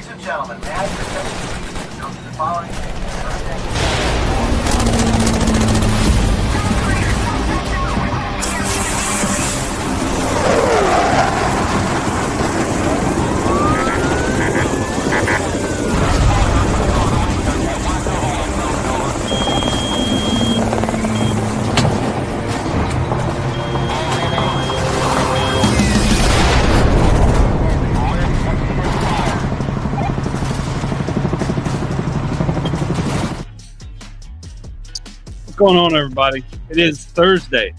Ladies and gentlemen, may I present you to the following What's going on, everybody? It is Thursday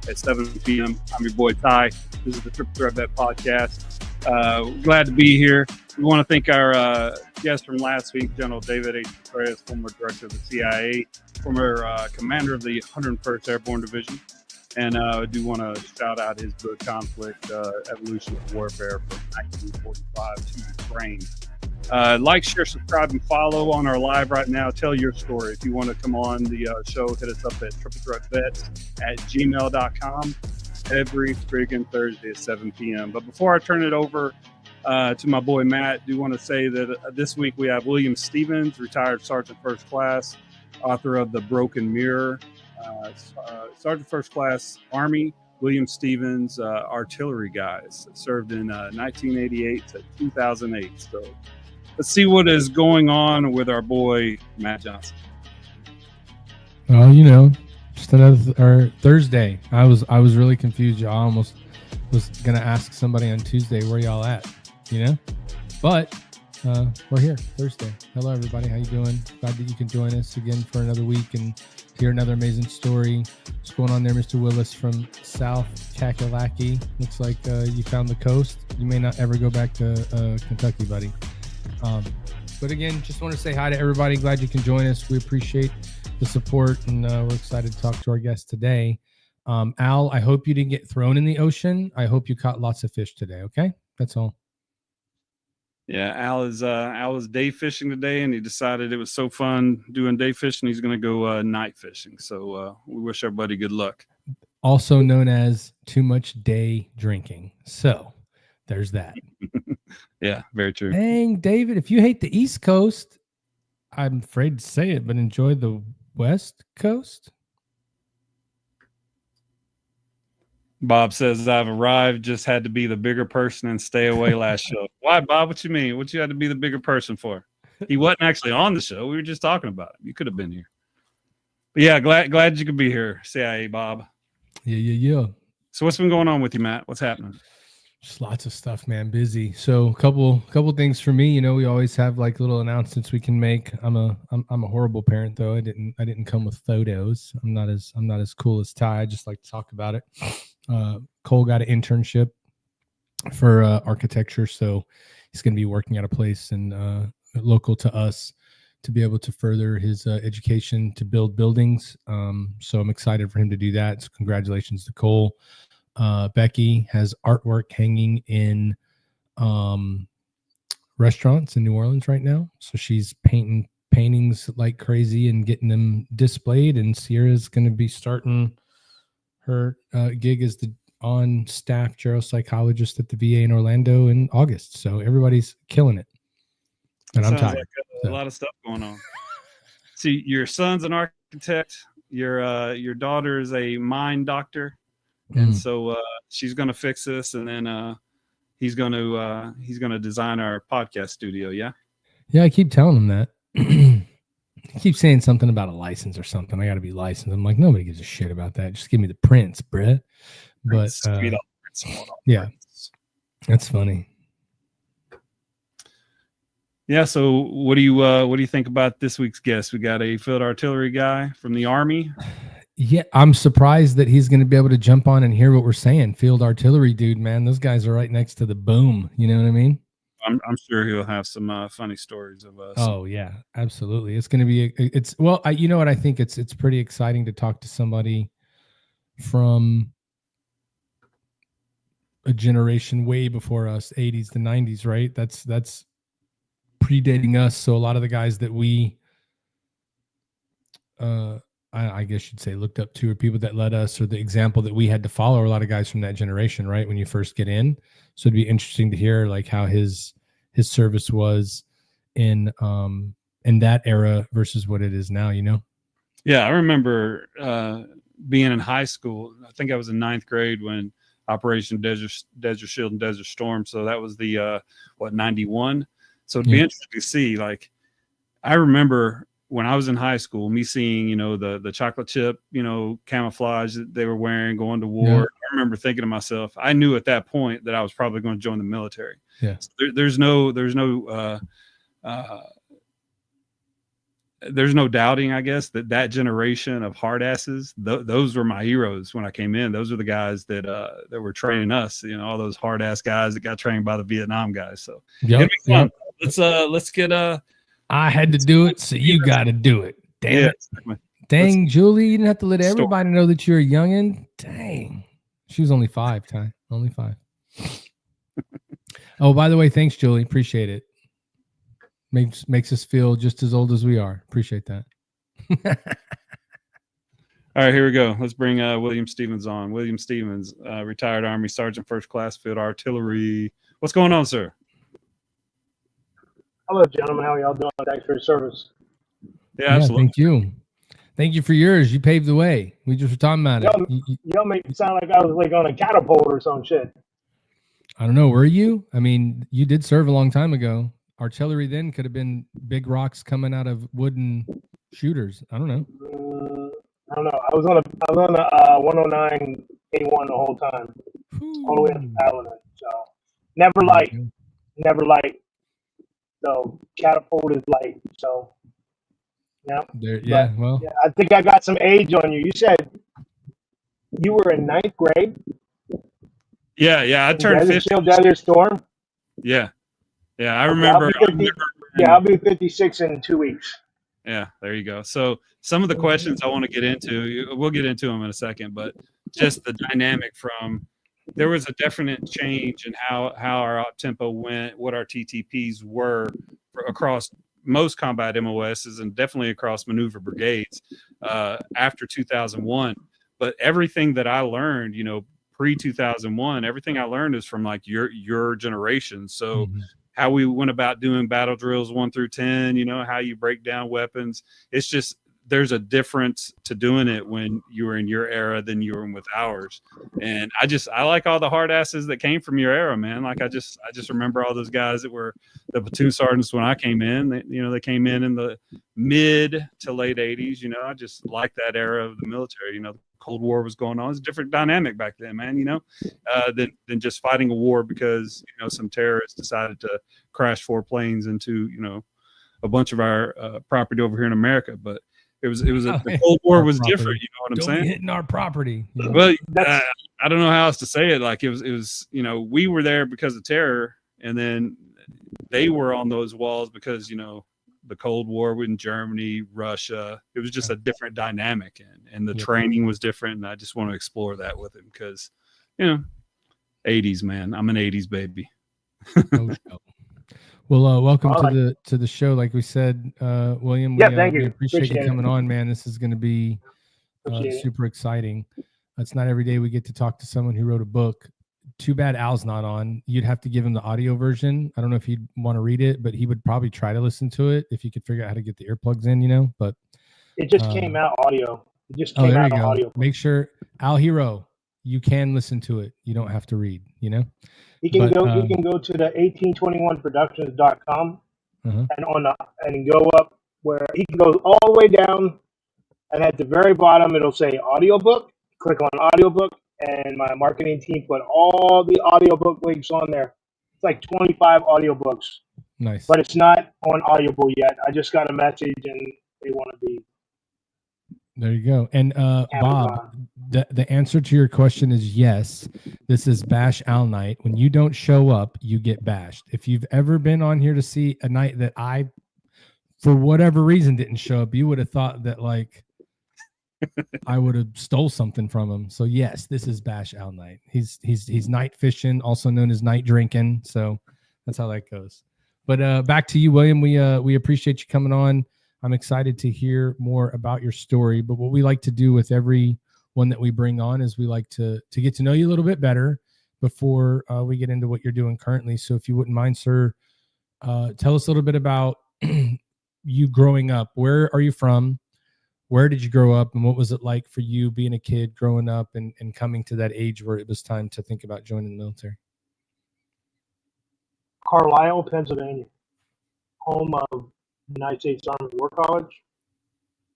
at 7 p.m. I'm your boy Ty. This is the Triple Threat Bet podcast. Glad to be here. We want to thank our guest from last week, General David H. Petraeus, former director of the CIA, former commander of the 101st Airborne Division. And I do want to shout out his book, Conflict, Evolution of Warfare from 1945 to Ukraine. Like, share, subscribe, and follow on our live right now. Tell your story. If you want to come on the show, hit us up at triplethreatbets@gmail.com every friggin' Thursday at 7 p.m. But before I turn it over to my boy Matt, I do want to say that this week we have William Stevens, retired Sergeant First Class, author of The Broken Mirror, Sergeant First Class Army. William Stevens, artillery guys, served in 1988 to 2008. So let's see what is going on with our boy Matt Johnson. Well, just another Thursday. I was really confused. I almost was gonna ask somebody on Tuesday where y'all at, but we're here Thursday. Hello, everybody. How you doing? Glad that you can join us again for another week and hear another amazing story. What's going on there, Mr. Willis from South Kakalaki? Looks like you found the coast. You may not ever go back to Kentucky, buddy. But again, just want to say hi to everybody. Glad you can join us. We appreciate the support, and we're excited to talk to our guest today. Al, I hope you didn't get thrown in the ocean. I hope you caught lots of fish today. Okay, that's all. Yeah, Al is day fishing today, and he decided it was so fun doing day fishing. He's going to go night fishing. So we wish everybody good luck. Also known as too much day drinking. So there's that. Yeah, very true. Dang, David, if you hate the East Coast, I'm afraid to say it, but enjoy the West Coast. Bob says, I've arrived, just had to be the bigger person and stay away last show. Why, Bob? What you mean? What you had to be the bigger person for? He wasn't actually on the show. We were just talking about it. You could have been here. But yeah, glad you could be here, CIA Bob. Yeah. So what's been going on with you, Matt? What's happening? Just lots of stuff, man. Busy. So a couple things for me. We always have like little announcements we can make. I'm a horrible parent though. I didn't come with photos. I'm not as cool as Ty. I just like to talk about it. Cole got an internship for architecture, so he's going to be working at a place and local to us to be able to further his education to build buildings. So I'm excited for him to do that. So congratulations to Cole. Becky has artwork hanging in restaurants in New Orleans right now. So she's painting paintings like crazy and getting them displayed. And Sierra's going to be starting her gig as the on-staff geropsychologist at the VA in Orlando in August. So everybody's killing it. And I'm tired. Like a lot of stuff going on. See, your son's an architect. Your daughter is a mind doctor. And so she's going to fix this, and then he's going to design our podcast studio. Yeah. Yeah, I keep telling him that. He keeps saying something about a license or something. I got to be licensed. I'm like, nobody gives a shit about that. Just give me the prints, Brett. But yeah, that's funny. Yeah. So what do you think about this week's guest? We got a field artillery guy from the Army. Yeah, I'm surprised that he's going to be able to jump on and hear what we're saying. Field artillery, dude, man. Those guys are right next to the boom. You know what I mean? I'm sure he'll have some funny stories of us. Oh yeah, absolutely. It's going to be. You know what? I think it's pretty exciting to talk to somebody from a generation way before us, 80s to 90s, right? That's predating us. So a lot of the guys that we I guess you'd say looked up to, or people that led us, or the example that we had to follow, are a lot of guys from that generation, right? When you first get in. So it'd be interesting to hear like how his his service was in that era versus what it is now, you know? Yeah, I remember being in high school. I think I was in 9th grade when Operation Desert Shield and Desert Storm. So that was the 91. So it'd be interesting to see. Like, I remember when I was in high school, me seeing, you know, the chocolate chip, you know, camouflage that they were wearing, going to war. Yeah. I remember thinking to myself, I knew at that point that I was probably going to join the military. Yeah. So there's no doubting, I guess, that generation of hard asses, those were my heroes when I came in. Those are the guys that were training us, you know, all those hard ass guys that got trained by the Vietnam guys. So it'll be fun. Let's get I had to do it, so you got to do it. Damn it. Dang, Julie, you didn't have to let everybody know that you're a youngin'. Dang. She was only 5, Ty. Only 5. Oh, by the way, thanks, Julie. Appreciate it. Makes us feel just as old as we are. Appreciate that. All right, here we go. Let's bring William Stevens on. William Stevens, retired Army Sergeant, First Class Field Artillery. What's going on, sir? Hello, gentlemen. How are y'all doing? Thanks for your service. Yeah, absolutely. Thank you. Thank you for yours. You paved the way. We just were talking about it. Y'all make it sound like I was like on a catapult or some shit. I don't know. Were you? I mean, you did serve a long time ago. Artillery then could have been big rocks coming out of wooden shooters. I don't know. I don't know. I was on a 109 A1 the whole time, all the way up to Paladin. So never light. So catapult is light. So yeah. Well, yeah, I think I got some age on you. You said you were in 9th grade. Yeah. I turned 50. Desert Storm. Yeah, I remember. I'll be 56 in 2 weeks. Yeah, there you go. So some of the questions I want to get into, we'll get into them in a second, but just the dynamic from, there was a definite change in how our op tempo went, what our TTPs were across most combat MOSs and definitely across maneuver brigades after 2001. But everything that I learned, you know, pre-2001, everything I learned is from like your generation. So how we went about doing battle drills 1 through 10, you know, how you break down weapons. It's just, there's a difference to doing it when you were in your era than you were with ours. And I like all the hard asses that came from your era, man. Like I just remember all those guys that were the platoon sergeants when I came in. They came in the mid to late 80s. You know, I just like that era of the military. You know, the Cold War was going on. It's a different dynamic back then, man. You know, than just fighting a war because some terrorists decided to crash 4 planes into a bunch of our property over here in America, but. The Cold War was different. You know what I'm saying? Hitting our property. Well, I don't know how else to say it. Like it was, we were there because of terror, and then they were on those walls because, the Cold War in Germany, Russia. It was just a different dynamic, and the training was different. And I just want to explore that with him because, 80s, man. I'm an 80s baby. Well, welcome to the show. Like we said, William, thank you. We appreciate you coming on, man. This is going to be super exciting. It's not every day we get to talk to someone who wrote a book. Too bad Al's not on. You'd have to give him the audio version. I don't know if he'd want to read it, but he would probably try to listen to it if you could figure out how to get the earplugs in, But it just came out audio. It just came out audio. Make sure, Al Hero, you can listen to it. You don't have to read, You can go to the 1821productions.com and go up where he can go all the way down, and at the very bottom it'll say audiobook. Click on audiobook, and my marketing team put all the audiobook links on there. It's like 25 audiobooks. Nice. But it's not on Audible yet. I just got a message and they want to be. There you go. And Bob, the answer to your question is yes. This is Bash Al Night. When you don't show up, you get bashed. If you've ever been on here to see a night that I, for whatever reason, didn't show up, you would have thought that like I would have stole something from him. So yes, this is Bash Al Night. He's night fishing, also known as night drinking. So that's how that goes. But back to you, William. We appreciate you coming on. I'm excited to hear more about your story. But what we like to do with every one that we bring on is we like to get to know you a little bit better before we get into what you're doing currently. So if you wouldn't mind, sir, Tell us a little bit about you growing up. Where are you from? Where did you grow up, and what was it like for you being a kid growing up and coming to that age where it was time to think about joining the military? Carlisle, Pennsylvania, home of the United States Army War College.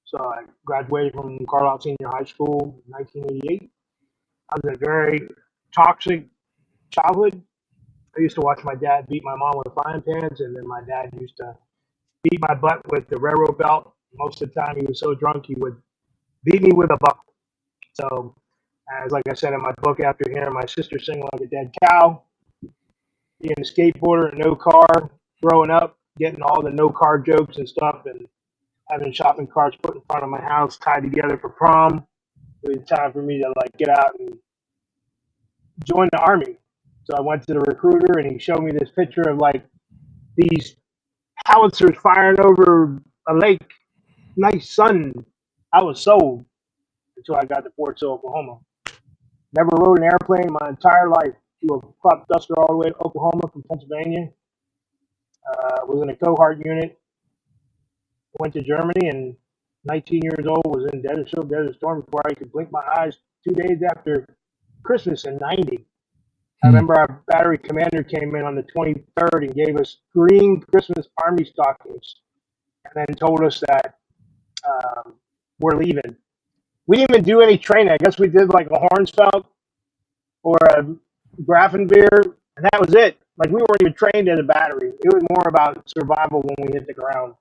So I graduated from Carlisle Senior High School in 1988. I was in a very toxic childhood. I used to watch my dad beat my mom with frying pans, and then my dad used to beat my butt with the railroad belt. Most of the time, he was so drunk he would beat me with a buckle. So, as like I said in my book, after hearing my sister sing like a dead cow, being a skateboarder and no car, growing up, getting all the no car jokes and stuff, and having shopping carts put in front of my house tied together for prom, it was time for me to like get out and join the Army. So I went to the recruiter, and he showed me this picture of like these howitzers firing over a lake. Nice sun. I was sold until I got to Fort Sill, Oklahoma. Never rode an airplane in my entire life. Flew a crop duster all the way to Oklahoma from Pennsylvania. Was in a cohort unit. Went to Germany, and 19 years old, was in Desert Storm before I could blink my eyes 2 days after Christmas in 90. I remember our battery commander came in on the 23rd and gave us green Christmas Army stockings, and then told us that we're leaving. We didn't even do any training. I guess we did like a Hornsfeld or a Grafenbeer, and that was it. Like, we weren't even trained as a battery. It was more about survival when we hit the ground.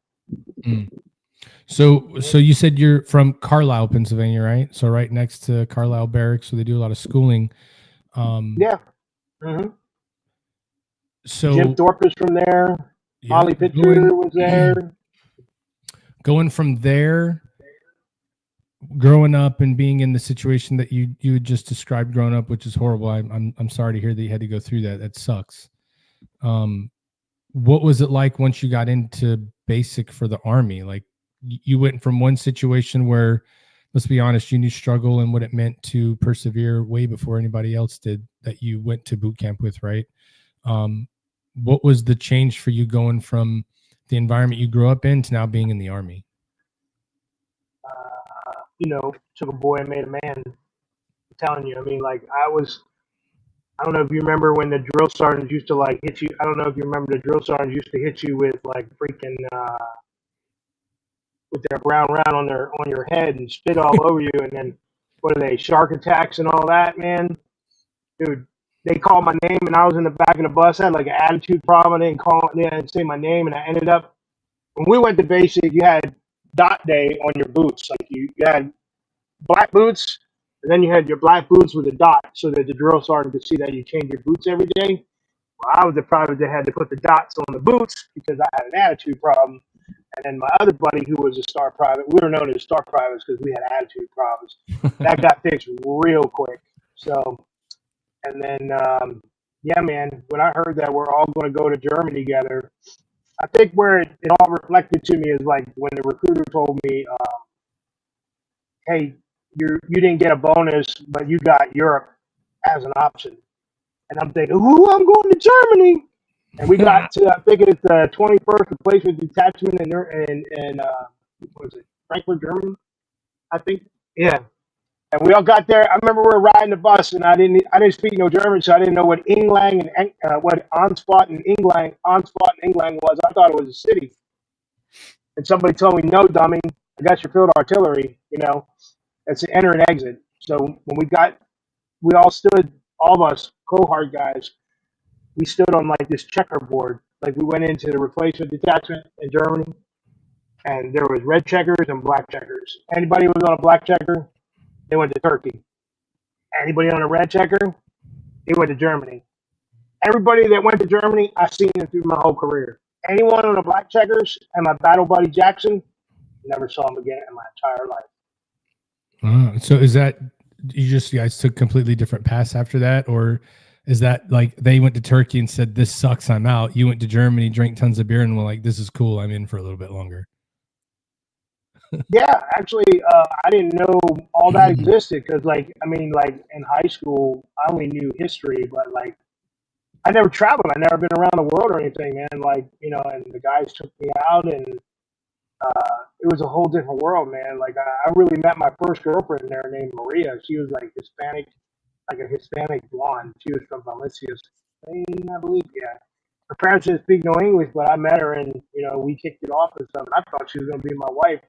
So you said you're from Carlisle, Pennsylvania, right? So right next to Carlisle Barracks, so they do a lot of schooling. Yeah. Mm-hmm. So Jim Thorpe is from there. Yeah, Molly Pitcher was there. Going from there, growing up and being in the situation that you just described growing up, which is horrible. I'm sorry to hear that you had to go through that. That sucks. What was it like once you got into basic for the Army? Like, you went from one situation where, let's be honest, you knew struggle and what it meant to persevere way before anybody else did, that you went to boot camp with, right? What was the change for you going from the environment you grew up in to now being in the Army? Took a boy and made a man. I'm telling you, I mean, like, I don't know if you remember when the drill sergeants used to like hit you. I don't know if you remember the drill sergeants used to hit you with like freaking with their brown round on your head and spit all over you, and then what are they, shark attacks and all that, man? Dude, they called my name and I was in the back of the bus. I had like an attitude problem. They didn't say my name, and I ended up, when we went to basic, you had dot day on your boots. Like, you had black boots, and then you had your black boots with a dot so that the drill sergeant could see that you change your boots every day. Well, I was the private that had to put the dots on the boots because I had an attitude problem. And then my other buddy, who was a star private, we were known as star privates because we had attitude problems. That got fixed real quick. So, and then, yeah, man, when I heard that we're all going to go to Germany together, I think where it all reflected to me is like when the recruiter told me, hey, you didn't get a bonus, but you got Europe as an option. And I'm thinking, ooh, I'm going to Germany. And we got to, I think it's the 21st Replacement Detachment in what was it, Frankfurt, Germany, I think. Yeah. And we all got there. I remember we were riding the bus, and I didn't speak no German, so I didn't know what Inglang and what Onspot and Inglang was. I thought it was a city. And somebody told me, no, dummy, I got your field artillery, it's an enter and exit. So when we all stood, all of us cohort guys, we stood on like this checkerboard. Like, we went into the replacement detachment in Germany, and there was red checkers and black checkers. Anybody who was on a black checker, they went to Turkey. Anybody on a red checker, they went to Germany. Everybody that went to Germany, I've seen them through my whole career. Anyone on the black checkers and my battle buddy Jackson, never saw him again in my entire life. So is that you guys took completely different paths after that, or is that like they went to Turkey and said, this sucks, I'm out? You went to Germany, drank tons of beer, and were like, this is cool, I'm in for a little bit longer. Yeah, actually, I didn't know all that existed because, like, I mean, like, in high school, I only knew history, but, like, I never traveled. I never been around the world or anything, man. Like, and the guys took me out, and it was a whole different world, man. Like, I really met my first girlfriend there named Maria. She was like Hispanic, like a Hispanic blonde. She was from Valencia, Spain, I believe. Yeah. Her parents didn't speak no English, but I met her, and we kicked it off and stuff. And I thought she was gonna be my wife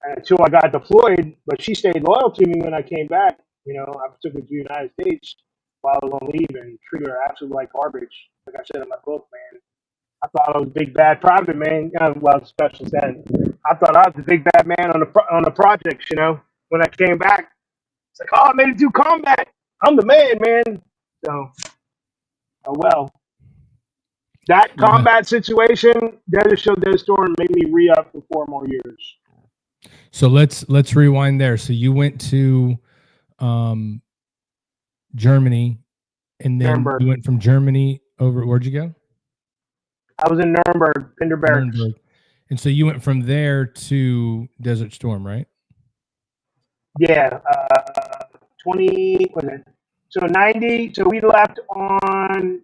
until I got deployed. But she stayed loyal to me when I came back. I took her to the United States while I was on leave and treated her absolutely like garbage. Like I said in my book, man. I thought I was a big bad private man. Well, special said. I thought I was the big bad man on the projects. When I came back, it's like, oh, I made it through combat. I'm the man. So, oh well. That combat situation, Desert Shield, Desert Storm, made me re-up for 4 more years. So let's rewind there. So you went to Germany, and then Nuremberg. You went from Germany over. Where'd you go? I was in Nuremberg, Pinderberg. And so you went from there to Desert Storm, right? Yeah, 20 was it? So 90. So we left on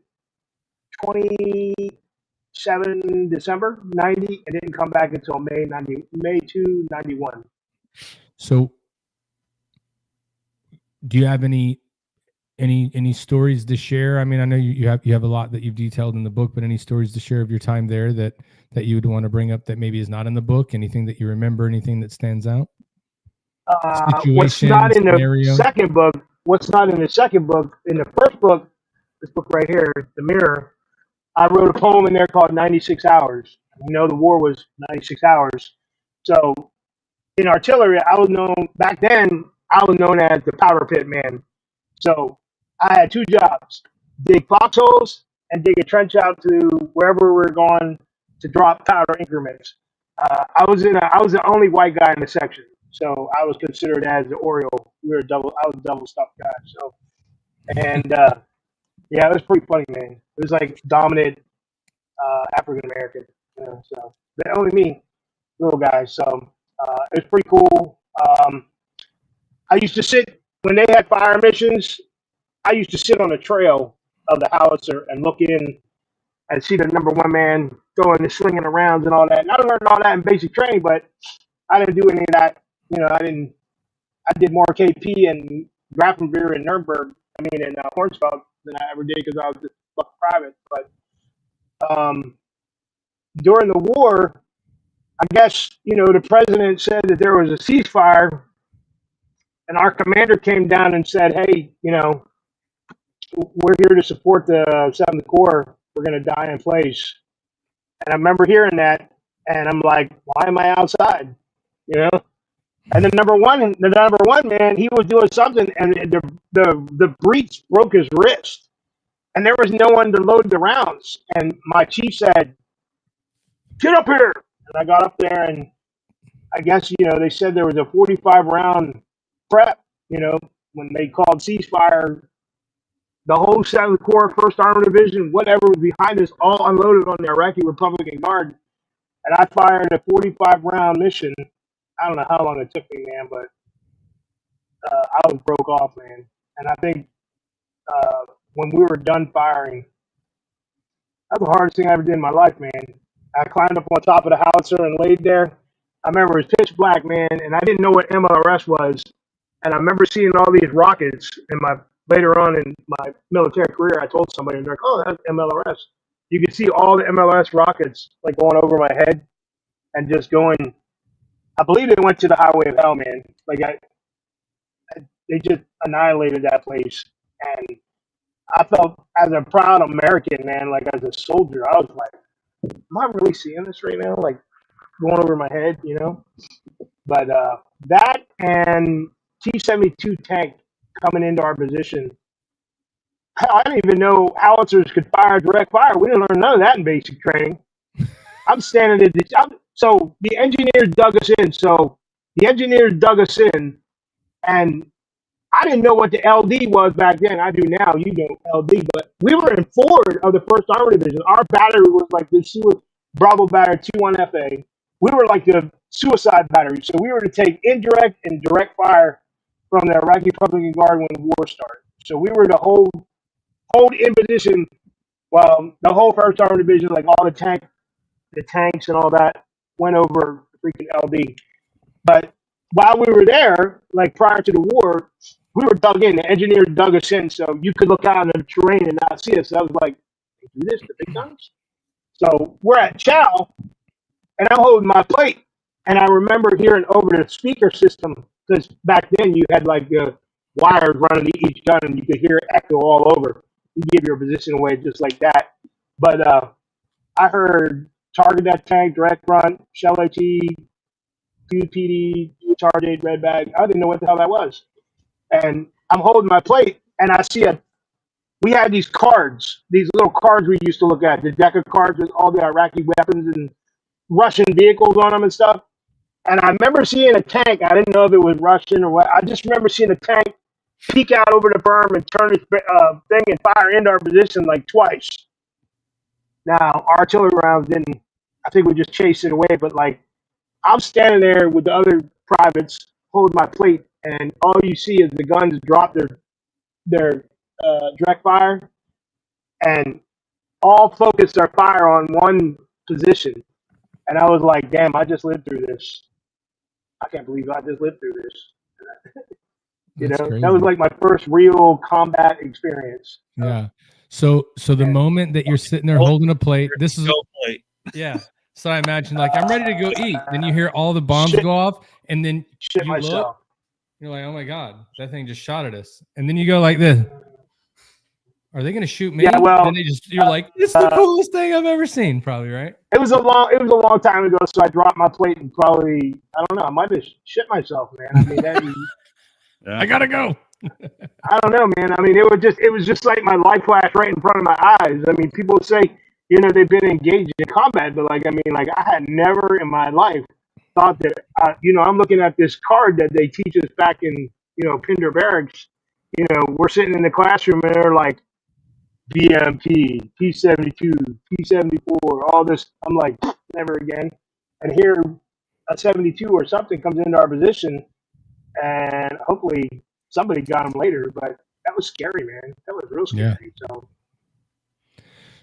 27 December 90, and didn't come back until May 91. So, do you have any stories to share? I mean, I know you have a lot that you've detailed in the book, but any stories to share of your time there that you would want to bring up that maybe is not in the book? Anything that you remember? Anything that stands out? What's not in the second book? What's not in the second book? In the first book, this book right here, The Mirror, I wrote a poem in there called 96 Hours. The war was 96 hours. So in artillery, back then, I was known as the powder pit man. So I had 2 jobs: dig foxholes and dig a trench out to wherever we were going to drop powder increments. I was the only white guy in the section, so I was considered as the Oriole. I was a double stuffed guy. So, and yeah, it was pretty funny, man. It was like dominant African American, so but only me, little guy. So it was pretty cool. I used to sit when they had fire missions. I used to sit on the trail of the howitzer and look in and see the number 1 man throwing the slinging around and all that. And I learned all that in basic training, but I didn't do any of that. I did more KP and Grafenbeer in Nuremberg. In Hornsfeld than I ever did because I was just private. But during the war, I guess the president said that there was a ceasefire, and our commander came down and said, "Hey, we're here to support the 7th Corps. We're going to die in place." And I remember hearing that, and I'm like, "Why am I outside?" And the number one man, he was doing something, and the breech broke his wrist, and there was no one to load the rounds. And my chief said, "Get up here!" And I got up there, and I guess they said there was a 45 round prep. When they called ceasefire, the whole 7th Corps, 1st Armored Division, whatever was behind us, all unloaded on the Iraqi Republican Guard, and I fired a 45 round mission. I don't know how long it took me, man, but I was broke off, man. And I think when we were done firing, that's the hardest thing I ever did in my life, man. I climbed up on top of the howitzer and laid there. I remember it was pitch black, man, and I didn't know what MLRS was. And I remember seeing all these rockets later on in my military career. I told somebody, and they're like, "Oh, that's MLRS." You could see all the MLRS rockets like going over my head and just going. I believe they went to the highway of hell, man. Like they just annihilated that place, and I felt as a proud American, man. Like as a soldier, I was like, "Am I really seeing this right now?" Like going over my head, But that and T-72 tank coming into our position. I didn't even know howitzers could fire direct fire. We didn't learn none of that in basic training. I'm standing at so the engineers dug us in, and I didn't know what the LD was back then. I do now. You know LD, but we were in forward of the 1st Armored Division. Our battery was like the Bravo Battery 2-1FA. We were like the suicide battery. So we were to take indirect and direct fire from the Iraqi Republican Guard when the war started. So we were to hold in position Well, the whole first armored division, like all the tanks and all that, went over freaking LD. But while we were there, like prior to the war, we were dug in. The engineers dug us in, so you could look out in the terrain and not see us. So I was like, "They do this the big guns?" So we're at Chow, and I'm holding my plate, and I remember hearing over the speaker system, because back then you had like wires running to each gun, and you could hear it echo all over. You give your position away just like that. But I heard target that tank, direct front, shell HE, PD, charge 8, red bag. I didn't know what the hell that was. And I'm holding my plate, and I see we had these cards, these little cards we used to look at, the deck of cards with all the Iraqi weapons and Russian vehicles on them and stuff. And I remember seeing a tank. I didn't know if it was Russian or what. I just remember seeing a tank peek out over the berm and turn its thing and fire into our position like twice. Now, artillery rounds didn't, I think we just chased it away. But like, I'm standing there with the other privates holding my plate, and all you see is the guns drop their direct fire, and all focus their fire on one position. And I was like, damn, I just lived through this. I can't believe I just lived through this. That's crazy. That was like my first real combat experience. Yeah. So the moment that you're sitting there holding a plate, this is plate. Yeah. So I imagine like I'm ready to go eat. Then you hear all the bombs go off, and then Shit you myself. look, you're like, oh my God, that thing just shot at us. And then you go like this. Are they gonna shoot me? Yeah, well, and you're like, it's the coolest thing I've ever seen, probably, right? It was a long time ago, so I dropped my plate and probably, I don't know, I might have shit myself, man. I mean, I gotta go. I don't know, man. I mean, it was just like my life flashed right in front of my eyes. I mean, people say, they've been engaged in combat, but like, I mean, like I had never in my life thought that, I'm looking at this card that they teach us back in, Pandora barracks. We're sitting in the classroom and they're like, BMP, P-72, P-74, all this. I'm like, never again. And here, a 72 or something comes into our position, and hopefully somebody got him later. But that was scary, man. That was real scary. Yeah.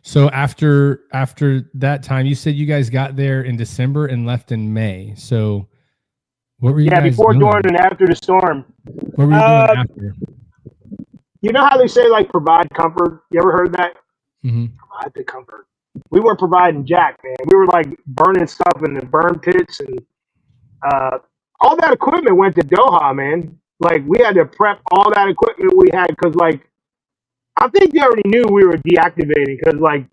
So after that time, you said you guys got there in December and left in May. So what were you guys before, doing? during, and after the storm. What were you doing after? You know how they say, like, provide comfort? You ever heard that? Mm-hmm. Provide the comfort. We weren't providing jack, man. We were, like, burning stuff in the burn pits. And all that equipment went to Doha, man. Like, we had to prep all that equipment we had because, like, I think they already knew we were deactivating because, like,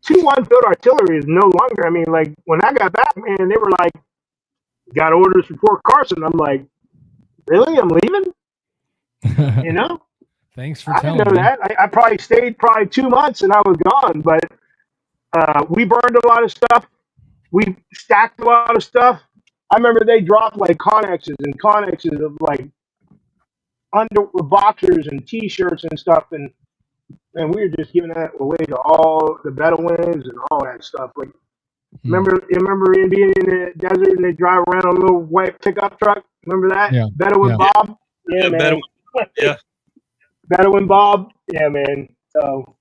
2-1 field artillery is no longer. I mean, like, when I got back, man, they were like, got orders for Fort Carson. I'm like, really? I'm leaving? Thanks for I telling didn't know me. that. I probably stayed 2 months and I was gone, but we burned a lot of stuff. We stacked a lot of stuff. I remember they dropped like connexes of like boxers and t-shirts and stuff, and we were just giving that away to all the Bedouins and all that stuff. Like, remember being in the desert and they drive around on a little white pickup truck? Remember that? Yeah. Bedouin Bob? Yeah, man. Bedouin. Yeah. Bedouin Bob? Yeah, man. So,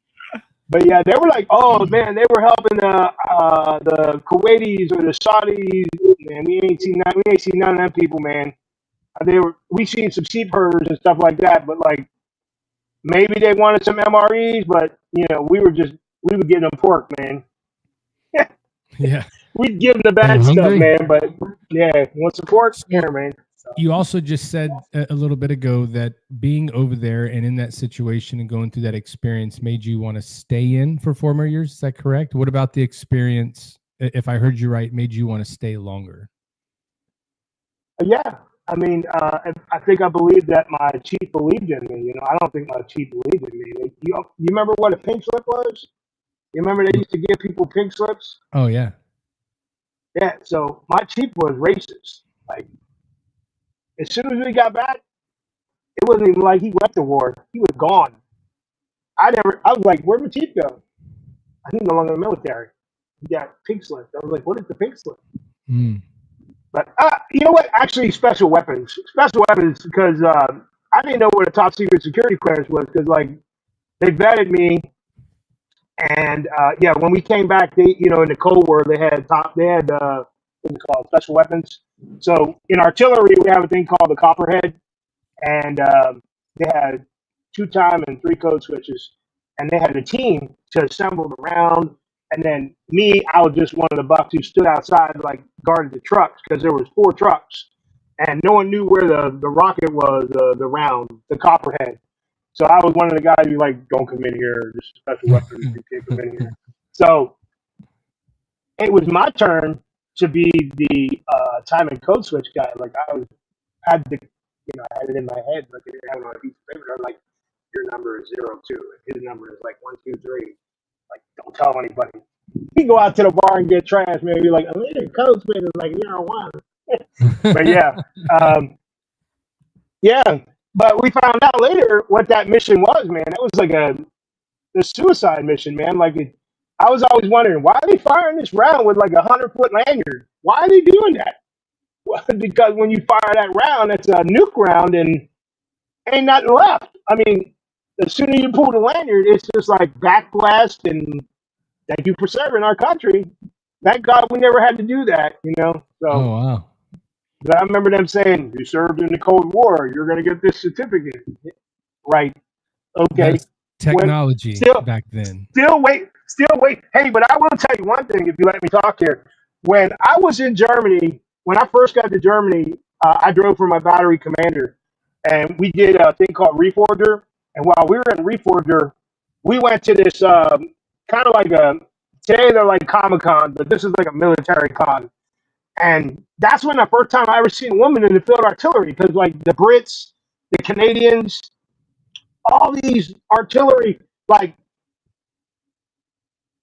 but yeah, they were like, oh man, they were helping the Kuwaitis or the Saudis. Man, we ain't seen none of them people, man. We seen some sheep herders and stuff like that, but like maybe they wanted some MREs, but we would give them pork, man. Yeah. We'd give them the bad stuff, man. But yeah, want some pork? Here, man. So. You also just said a little bit ago that being over there and in that situation and going through that experience made you want to stay in for 4 more years. Is that correct? What about the experience, if I heard you right, made you want to stay longer? Yeah. I mean, I think I believe that my chief believed in me. I don't think my chief believed in me. Like, you remember what a pink slip was? You remember they used to give people pink slips? Oh, yeah. Yeah, so my chief was racist. Like, as soon as we got back, it wasn't even like he went to war. He was gone. I was like, where'd my chief go? He's no longer in the military. He got pink slip. I was like, what is the pink slip? But you know what? Actually, special weapons. Special weapons, because I didn't know what a top secret security clearance was, because like they vetted me, And yeah, when we came back, they, you know, in the Cold War, they had what's it called, special weapons. So in artillery, we have a thing called the Copperhead, and they had 2-time and 3 code switches, and they had a team to assemble the round. And then me, I was just one of the bucks who stood outside, like guarded the trucks, because there was 4 trucks, and no one knew where the rocket was, the round, the Copperhead. So I was one of the guys who like, don't come in here. This is special weapons. You can't come in here. So it was my turn to be the time and code switch guy. Like I had the, you know, I had it in my head, like I didn't have it on a piece of paper. I'm like, your number is 02, and his number is like 123. Like, don't tell anybody. He go out to the bar and get trash, maybe like, I'm in a code switch is like 01. But yeah, yeah. But we found out later what that mission was, man. It was like a suicide mission, man. Like I was always wondering, why are they firing this round with like 100-foot lanyard? Why are they doing that? Well, because when you fire that round, it's a nuke round and ain't nothing left. I mean, as soon as you pull the lanyard, it's just like backblast and thank you for serving our country. Thank God we never had to do that, you know? So, oh, wow. But I remember them saying, you served in the Cold War, you're going to get this certificate. Right. Okay. That's technology back then. Still wait. Hey, but I will tell you one thing if you let me talk here. When I was in Germany, when I first got to Germany, I drove for my battery commander, and we did a thing called Reforger. And while we were in Reforger, we went to this kind of like today they're like Comic-Con, but this is like a military con. And that's when the first time I ever seen a woman in the field artillery, because like the Brits, the Canadians, all these artillery, like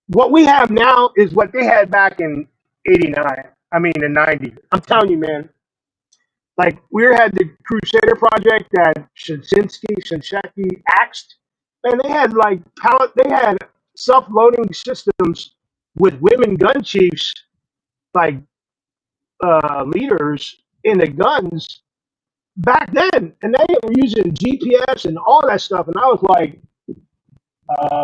what we have now is what they had back in 89. I mean, in 90. I'm telling you, man. Like we had the Crusader project that Shinseki axed, and they had like they had self-loading systems with women gun chiefs, like leaders in the guns back then, and they were using GPS and all that stuff. And I was like,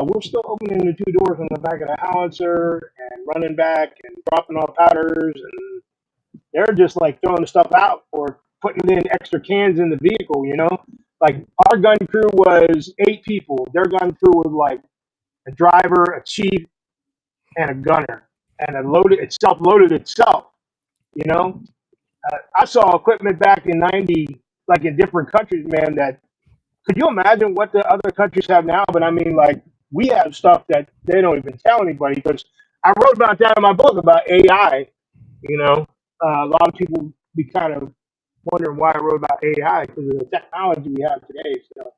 we're still opening the 2 doors on the back of the howitzer and running back and dropping off powders, and they're just like throwing the stuff out or putting in extra cans in the vehicle, you know? Like our gun crew was 8 people. Their gun crew was like a driver, a chief, and a gunner, and it self-loaded itself, you know? I saw equipment back in 90, like in different countries, man, that could you imagine what the other countries have now? But I mean, like, we have stuff that they don't even tell anybody, because I wrote about that in my book about AI, you know? A lot of people be kind of wondering why I wrote about AI, because of the technology we have today. So,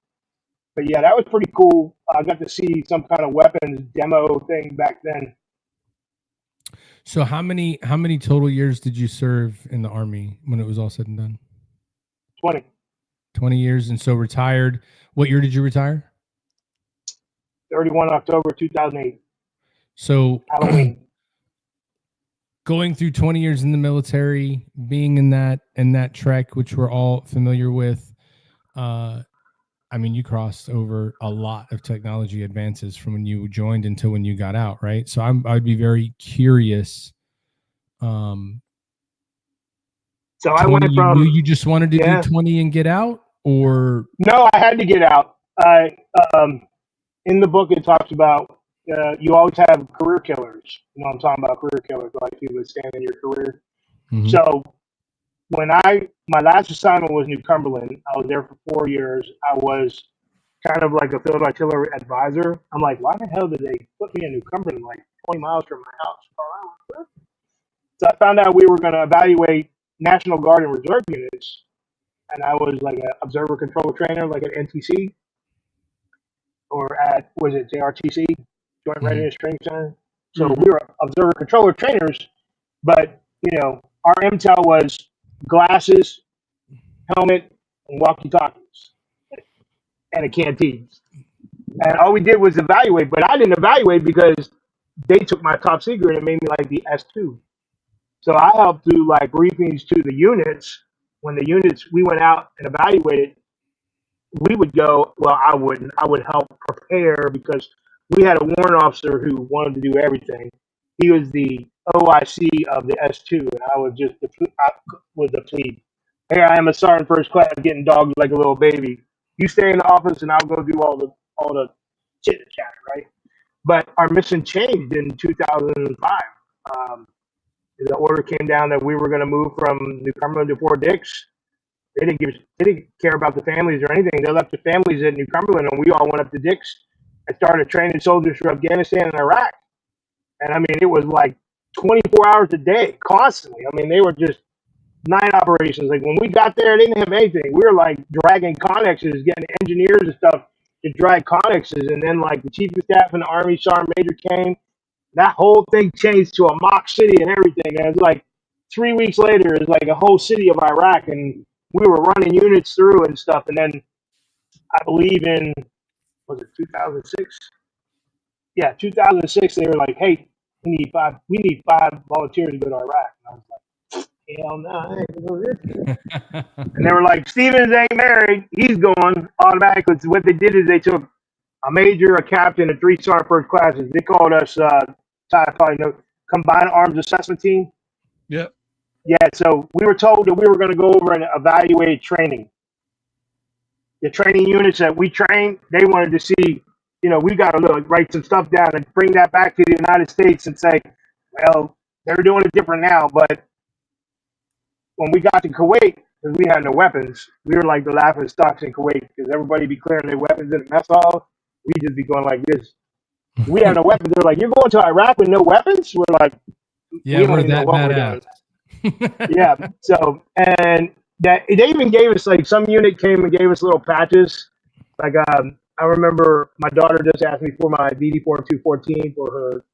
but yeah, that was pretty cool. I got to see some kind of weapons demo thing back then. So how many total years did you serve in the Army when it was all said and done? 20 years. And so retired. What year did you retire? 31 October 2008. So Halloween. Going through 20 years in the military, being in that trek, which we're all familiar with, I mean, you crossed over a lot of technology advances from when you joined until when you got out, right? So I'd be very curious. So I went from... You just wanted to do 20 and get out, or... No, I had to get out. In the book, it talks about you always have career killers. You know what I'm talking about, career killers, like people that stand in your career. Mm-hmm. So when my last assignment was New Cumberland, I was there for 4 years. I was kind of like a field artillery advisor. I'm like, why the hell did they put me in New Cumberland, like 20 miles from my house? So I found out we were going to evaluate National Guard and Reserve units, and I was like an observer controller trainer, like at NTC, or at, was it JRTC, Joint Readiness Training Center? So we were observer controller trainers, but, you know, our MTEL was glasses, helmet, and walkie-talkies, and a canteen. And all we did was evaluate, but I didn't evaluate because they took my top secret and made me like the S2. So I helped do like briefings to the units. When the units, we went out and evaluated, we would go, well, I wouldn't. I would help prepare because we had a warrant officer who wanted to do everything. He was the OIC of the S2, and I was just the plebe. Hey, I am a sergeant first class, getting dogged like a little baby. You stay in the office, and I'll go do all the chit chat, right? But our mission changed in 2005. The order came down that we were going to move from New Cumberland to Fort Dix. They didn't care about the families or anything. They left the families at New Cumberland, and we all went up to Dix and started training soldiers for Afghanistan and Iraq. And I mean, it was like 24 hours a day, constantly. I mean, they were just night operations. Like when we got there, they didn't have anything. We were like dragging connexes, getting engineers and stuff to drag connexes. And then like the chief of staff and the Army Sergeant Major came. That whole thing changed to a mock city and everything. And it's like 3 weeks later, it's like a whole city of Iraq, and we were running units through and stuff. And then I believe in, was it 2006? Yeah, 2006. They were like, "Hey, we need five volunteers to go to Iraq." And I was like, "Hell no, I ain't gonna go this." And they were like, "Stevens ain't married. He's going automatically." So what they did is they took a major, a captain, and 3 sergeant first classes. They called us, Ty probably know, Combined Arms Assessment Team. Yep. Yeah, so we were told that we were going to go over and evaluate training. The training units that we trained, they wanted to see, we got to write some stuff down and bring that back to the United States and say, well, they're doing it different now. But when we got to Kuwait, because we had no weapons, we were like the laughing stocks in Kuwait because everybody be clearing their weapons in the mess hall. We just be going like this. We have no weapons. They're like, "You're going to Iraq with no weapons?" We're like, yeah, we we're that badass. Yeah. So, and that they even gave us like some unit came and gave us little patches. Like I remember my daughter just asked me for my DD 4214 for her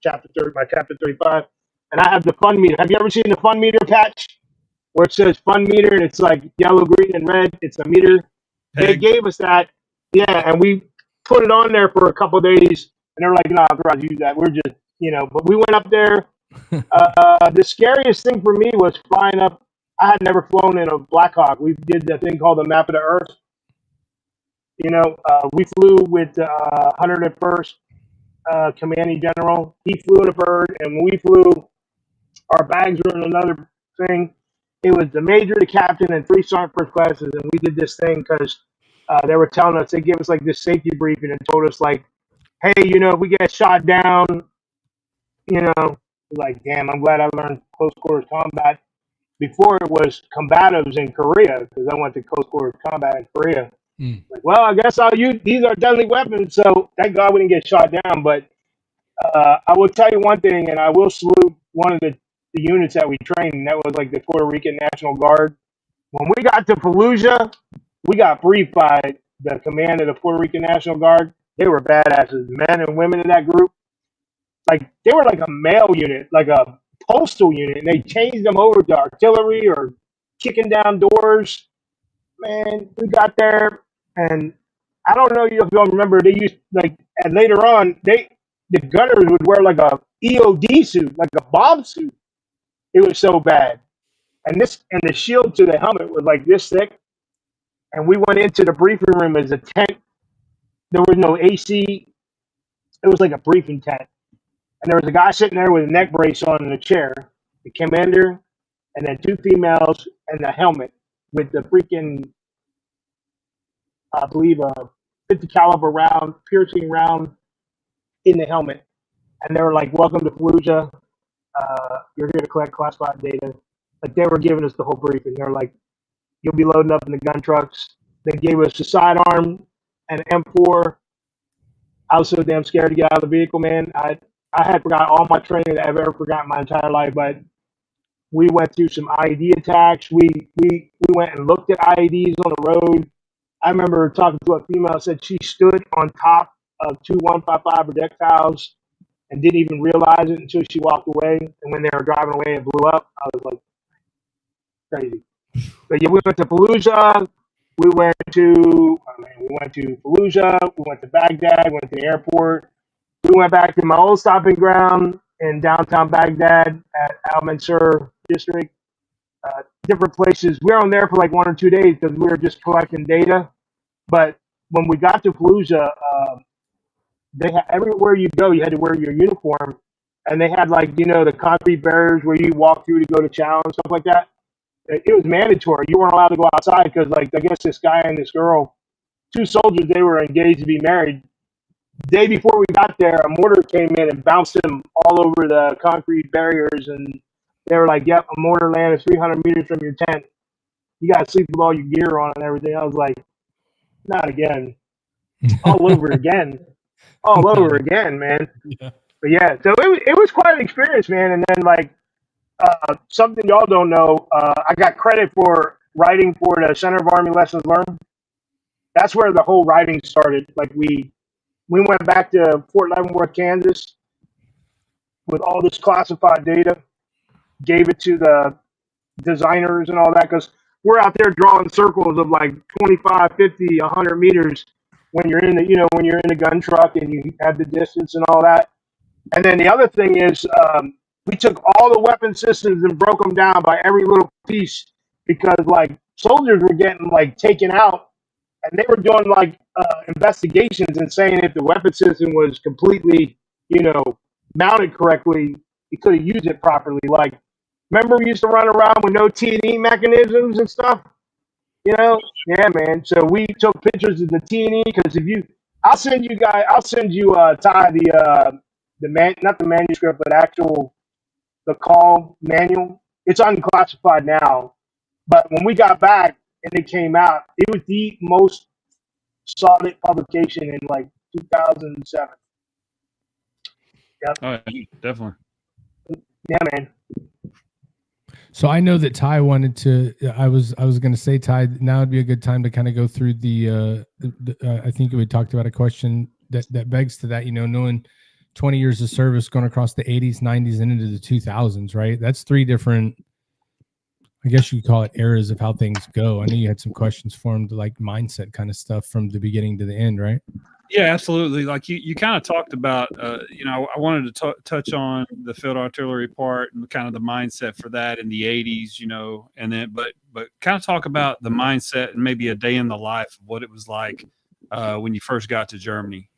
my chapter 35, and I have the fun meter. Have you ever seen the fun meter patch where it says fun meter and it's like yellow, green, and red? It's a meter. They gave us that, yeah, and we put it on there for a couple of days. And they were like, "No, I'm not use that. We're just, But we went up there. The scariest thing for me was flying up. I had never flown in a Black Hawk. We did the thing called the Map of the Earth. We flew with 101st Commanding General. He flew in a bird, and when we flew, our bags were in another thing. It was the major, the captain, and 3 sergeant first classes, and we did this thing because they were telling us, they gave us like this safety briefing and told us like, "Hey, if we get shot down, like, damn, I'm glad I learned close quarters combat. Before it was combatives in Korea, because I went to close quarters combat in Korea. Like, well, I guess I'll use, these are deadly weapons, so thank God we didn't get shot down. But I will tell you one thing, and I will salute one of the units that we trained, and that was like the Puerto Rican National Guard. When we got to Fallujah, we got briefed by the command of the Puerto Rican National Guard. They were badasses, men and women in that group. Like, they were like a mail unit, like a postal unit, and they changed them over to artillery or kicking down doors. Man, we got there, and I don't know if y'all remember, they used, like, and later on, the gunners would wear like a EOD suit, like a bomb suit. It was so bad. And the shield to the helmet was like this thick. And we went into the briefing room as a tent. There was no AC. It was like a briefing tent. And there was a guy sitting there with a neck brace on in a chair, the commander, and then 2 females, and the helmet with the freaking, I believe, a 50 caliber round, piercing round in the helmet. And they were like, "Welcome to Fallujah. You're here to collect classified data." Like, they were giving us the whole briefing. They're like, "You'll be loading up in the gun trucks." They gave us a sidearm and an M4. I was so damn scared to get out of the vehicle, man. I had forgot all my training that I've ever forgotten my entire life, but we went through some IED attacks. We went and looked at IEDs on the road. I remember talking to a female that said she stood on top of 2 155 projectiles and didn't even realize it until she walked away. And when they were driving away, it blew up. I was like, crazy. But yeah, we went to Fallujah. We went to Fallujah. We went to Baghdad. We went to the airport. We went back to my old stopping ground in downtown Baghdad at Al Mansur district. Different places. We were on there for like 1 or 2 days because we were just collecting data. But when we got to Fallujah, they had, everywhere you go, you had to wear your uniform, and they had like the concrete barriers where you walk through to go to chow and stuff like that. It was mandatory. You weren't allowed to go outside because, like, I guess this guy and this girl, two soldiers, they were engaged to be married. Day before we got there, a mortar came in and bounced them all over the concrete barriers, and they were like, "Yep, a mortar landed 300 meters from your tent. You got to sleep with all your gear on and everything." I was like, "Not again! All over again! All over again, man!" Yeah. But yeah, so it was quite an experience, man. And then like something y'all don't know, I got credit for writing for the Center of Army Lessons Learned. That's where the whole writing started. Like we went back to Fort Leavenworth, Kansas, with all this classified data, gave it to the designers and all that, because we're out there drawing circles of like 25, 50, 100 meters when you're in the gun truck and you have the distance and all that. And then the other thing is, we took all the weapon systems and broke them down by every little piece, because like soldiers were getting like taken out, and they were doing like investigations and saying if the weapon system was completely, mounted correctly, you could have used it properly. Like, remember we used to run around with no T&E mechanisms and stuff? Yeah, man. So we took pictures of the T&E, because I'll send you Ty, not the manuscript, but the call manual. It's unclassified now, but when we got back and it came out, it was the most solid publication in like 2007. Yep. Oh, yeah, definitely. Yeah, man. So I know that Ty wanted to. I was going to say, Ty, now would be a good time to kind of go through the I think we talked about a question that begs to that. Knowing 20 years of service going across the 80s, 90s, and into the 2000s, right? That's three different, I guess you could call it, eras of how things go. I know you had some questions formed, like mindset kind of stuff from the beginning to the end, right? Yeah, absolutely. Like you kind of talked about, I wanted to touch on the field artillery part and kind of the mindset for that in the 80s, and then, but kind of talk about the mindset and maybe a day in the life of what it was like when you first got to Germany,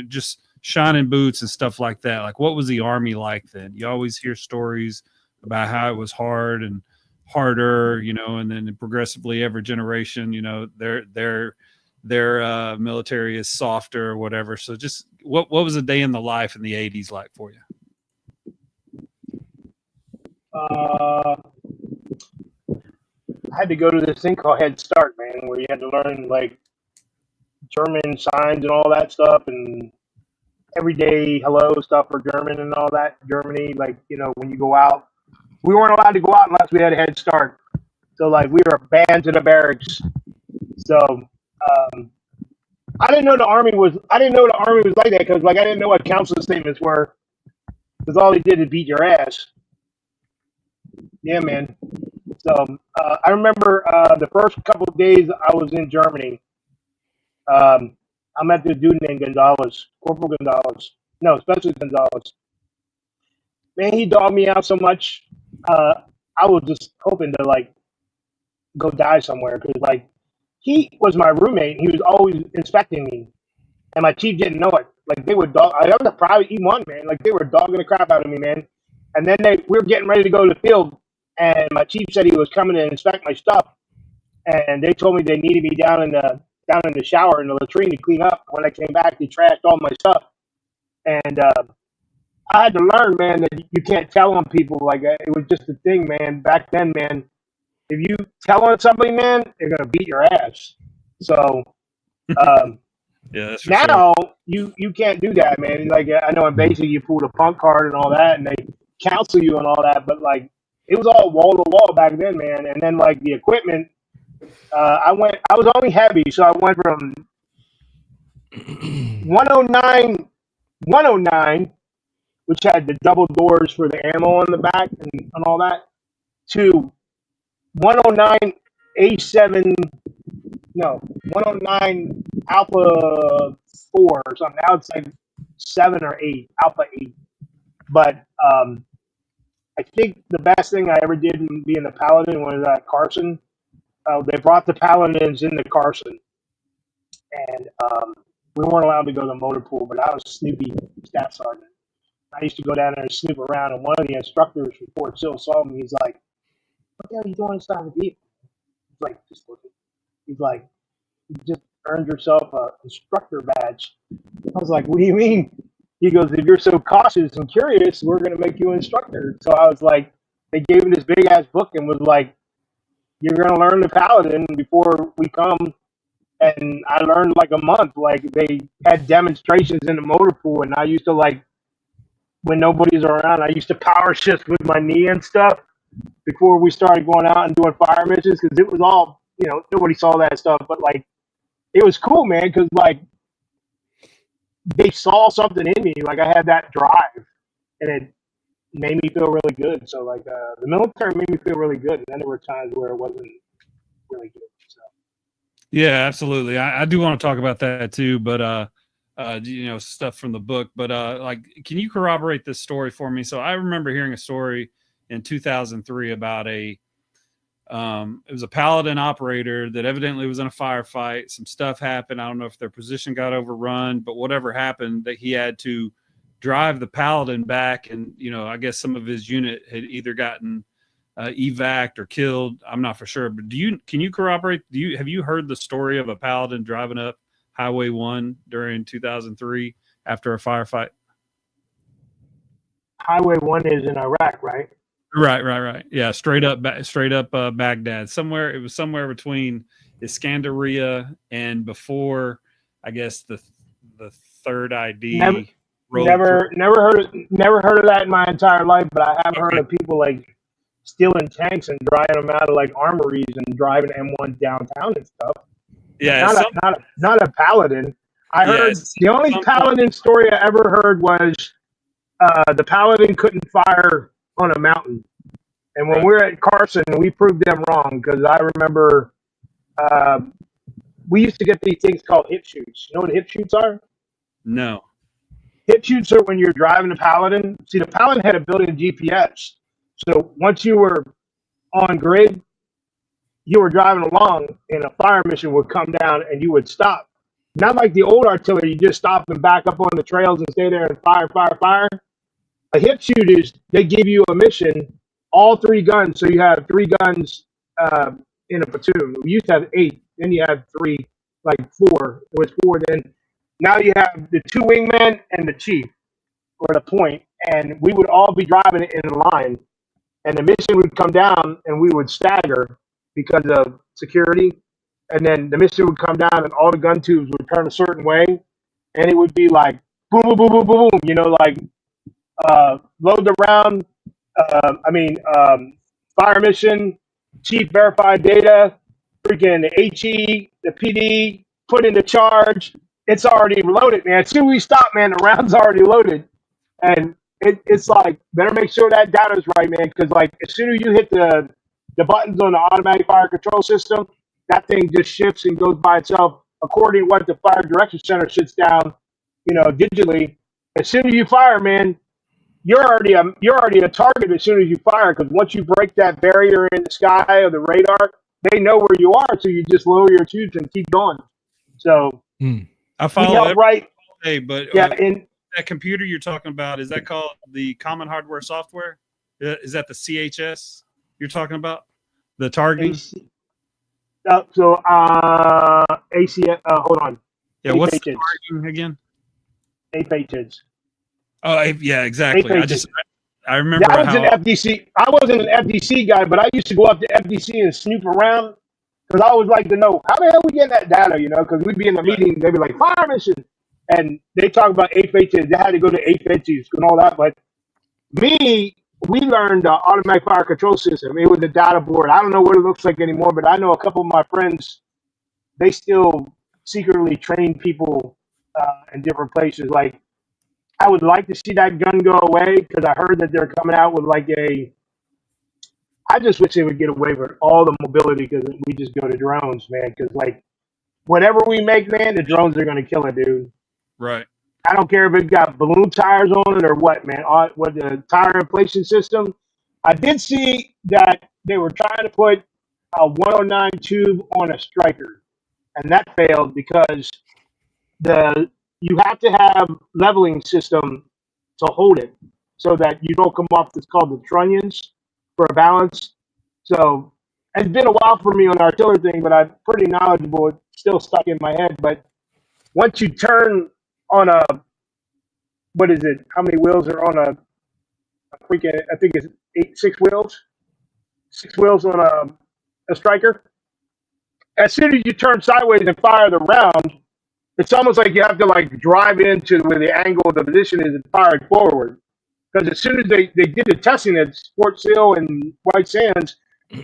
just shining boots and stuff like that. Like, what was the Army like then? You always hear stories about how it was hard and harder, and then progressively every generation, their military is softer or whatever. So just what was a day in the life in the 80s like for you? I had to go to this thing called Head Start, man, where you had to learn like German signs and all that stuff, and everyday hello stuff for German and all that. Germany, like, when you go out, we weren't allowed to go out unless we had a Head Start. So like we were banned to the barracks. So I didn't know the army was like that, because like I didn't know what council statements were, because all they did is beat your ass. Yeah, man. So I remember the first couple of days I was in Germany. I met this dude named Gonzalez, Corporal Gonzalez. No, Specialist Gonzalez. Man, he dogged me out so much. I was just hoping to like go die somewhere, because like he was my roommate. He was always inspecting me, and my chief didn't know it. Like they would dog. I was a private E1, man. Like they were dogging the crap out of me, man. And then we were getting ready to go to the field, and my chief said he was coming to inspect my stuff, and they told me they needed me down in the shower in the latrine to clean up. When I came back, they trashed all my stuff, and I had to learn, man, that you can't tell on people. Like it was just a thing, man. Back then, man, if you tell on somebody, man, they're gonna beat your ass. So yeah, that's now you can't do that, man. Like I know in basic you pull the punk card and all that, and they counsel you and all that, but like it was all wall to wall back then, man. And then like the equipment, I was only heavy, so I went from 109, which had the double doors for the ammo on the back and all that, to 109 A7, 109 Alpha 4 or something. Now it's like 7 or 8, Alpha 8. But I think the best thing I ever did in being a paladin was at Carson. They brought the paladins into Carson, and We weren't allowed to go to the motor pool, but I was Snoopy staff sergeant. I used to go down there and snoop around, and one of the instructors from Fort Sill saw me. He's like, "What the hell are you doing inside the vehicle?" He's like, "Just looking." He's like, "You just earned yourself an instructor badge." I was like, "What do you mean?" He goes, "If you're so cautious and curious, we're going to make you an instructor." So I was like, they gave me this big ass book and was like, "You're going to learn the Paladin before we come." And I learned like a month. Like they had demonstrations in the motor pool, and I used to like, when nobody's around, I used to power shift with my knee and stuff before we started going out and doing fire missions, because it was all, nobody saw that stuff, but like it was cool, man, because like they saw something in me. Like I had that drive, and it made me feel really good. So like the military made me feel really good, and then there were times where it wasn't really good. So yeah, absolutely. I do want to talk about that too, but stuff from the book. But like, can you corroborate this story for me? So I remember hearing a story in 2003 about it was a Paladin operator that evidently was in a firefight. Some stuff happened. I don't know if their position got overrun, but whatever happened, that he had to drive the Paladin back, and I guess some of his unit had either gotten evac'd or killed. I'm not for sure, but can you corroborate? Have you heard the story of a Paladin driving up Highway 1 during 2003 after a firefight? Highway 1 is in Iraq, right? Right. Yeah, straight up Baghdad. It was somewhere between Iskandaria and before, I guess, the third ID. Never heard of that in my entire life, but I have heard of people like stealing tanks and driving them out of like armories and driving M1 downtown and stuff. Yeah, not a Paladin. I heard the only Paladin story I ever heard was the Paladin couldn't fire on a mountain, and when we were at Carson, we proved them wrong, because I remember we used to get these things called hip shoots. You know what hip shoots are? No. Hip shoots are when you're driving a Paladin. See, the Paladin had a built-in GPS, so once you were on grid, you were driving along, and a fire mission would come down, and you would stop. Not like the old artillery, you just stop and back up on the trails and stay there and fire. A hip shoot is they give you a mission, all 3 guns, so you have 3 guns in a platoon. We used to have 8, then you have 3, like 4. It was 4 then. Now you have the 2 wingmen and the chief, or the point, and we would all be driving it in line, and the mission would come down, and we would stagger because of security, and then the mission would come down, and all the gun tubes would turn a certain way, and it would be like boom, boom, boom, boom, boom, boom, like load the round. Fire mission, chief verified data, freaking the HE, the PD, put in the charge. It's already loaded, man. As soon as we stop, man, the round's already loaded. And it's like, better make sure that data's right, man, because like as soon as you hit the buttons on the automatic fire control system, that thing just shifts and goes by itself according to what the fire direction center sits down, digitally. As soon as you fire, man, you're already a target as soon as you fire, because once you break that barrier in the sky or the radar, they know where you are, so you just lower your tubes and keep going. So I follow it right. Hey, but yeah, that computer you're talking about, is that called the Common Hardware Software? Is that the CHS you're talking about? The targeting? ACS. Hold on. Yeah, what's the targeting again? APHs. Oh, yeah, exactly. I remember I wasn't an FDC guy, but I used to go up to FDC and snoop around, because I always like to know how the hell we get that data, because we'd be in the meeting, they'd be like, fire mission, and they talk about APHs. They had to go to APHs and all that, but we learned the automatic fire control system. It was a data board. I don't know what it looks like anymore, but I know a couple of my friends, they still secretly train people in different places. Like, I would like to see that gun go away, because I heard that they're coming out with like I just wish they would get away with all the mobility, because we just go to drones, man. Because like whatever we make, man, the drones are going to kill it, dude. Right. I don't care if it's got balloon tires on it or what, man. What the tire inflation system. I did see that they were trying to put a 109 tube on a Striker, and that failed because you have to have leveling system to hold it so that you don't come off what's called the trunnions for a balance. So it's been a while for me on the artillery thing, but I'm pretty knowledgeable. It's still stuck in my head. But once you turn on a, what is it? How many wheels are on a freaking, I think it's six wheels. 6 wheels on a striker. As soon as you turn sideways and fire the round, it's almost like you have to like drive into where the angle of the position is and fire it forward. Because as soon as they did the testing at Fort Sill and White Sands,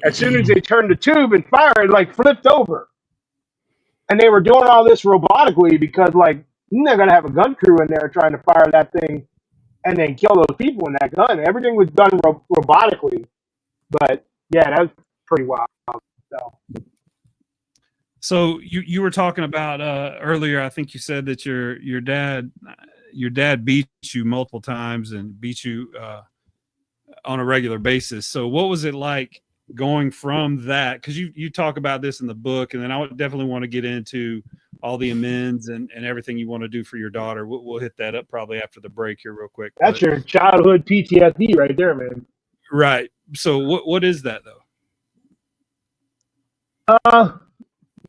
as soon as they turned the tube and fired, it like flipped over. And they were doing all this robotically because like they're gonna have a gun crew in there trying to fire that thing and then kill those people in that gun. Everything was done robotically. But yeah, that was pretty wild. So you were talking about earlier. I think you said that your dad beat you multiple times and beat you on a regular basis. So what was it like going from that? Because you talk about this in the book, and then I would definitely want to get into all the amends and everything you want to do for your daughter. We'll hit that up probably after the break here real quick. That's your childhood PTSD right there, man. Right. So what is that though?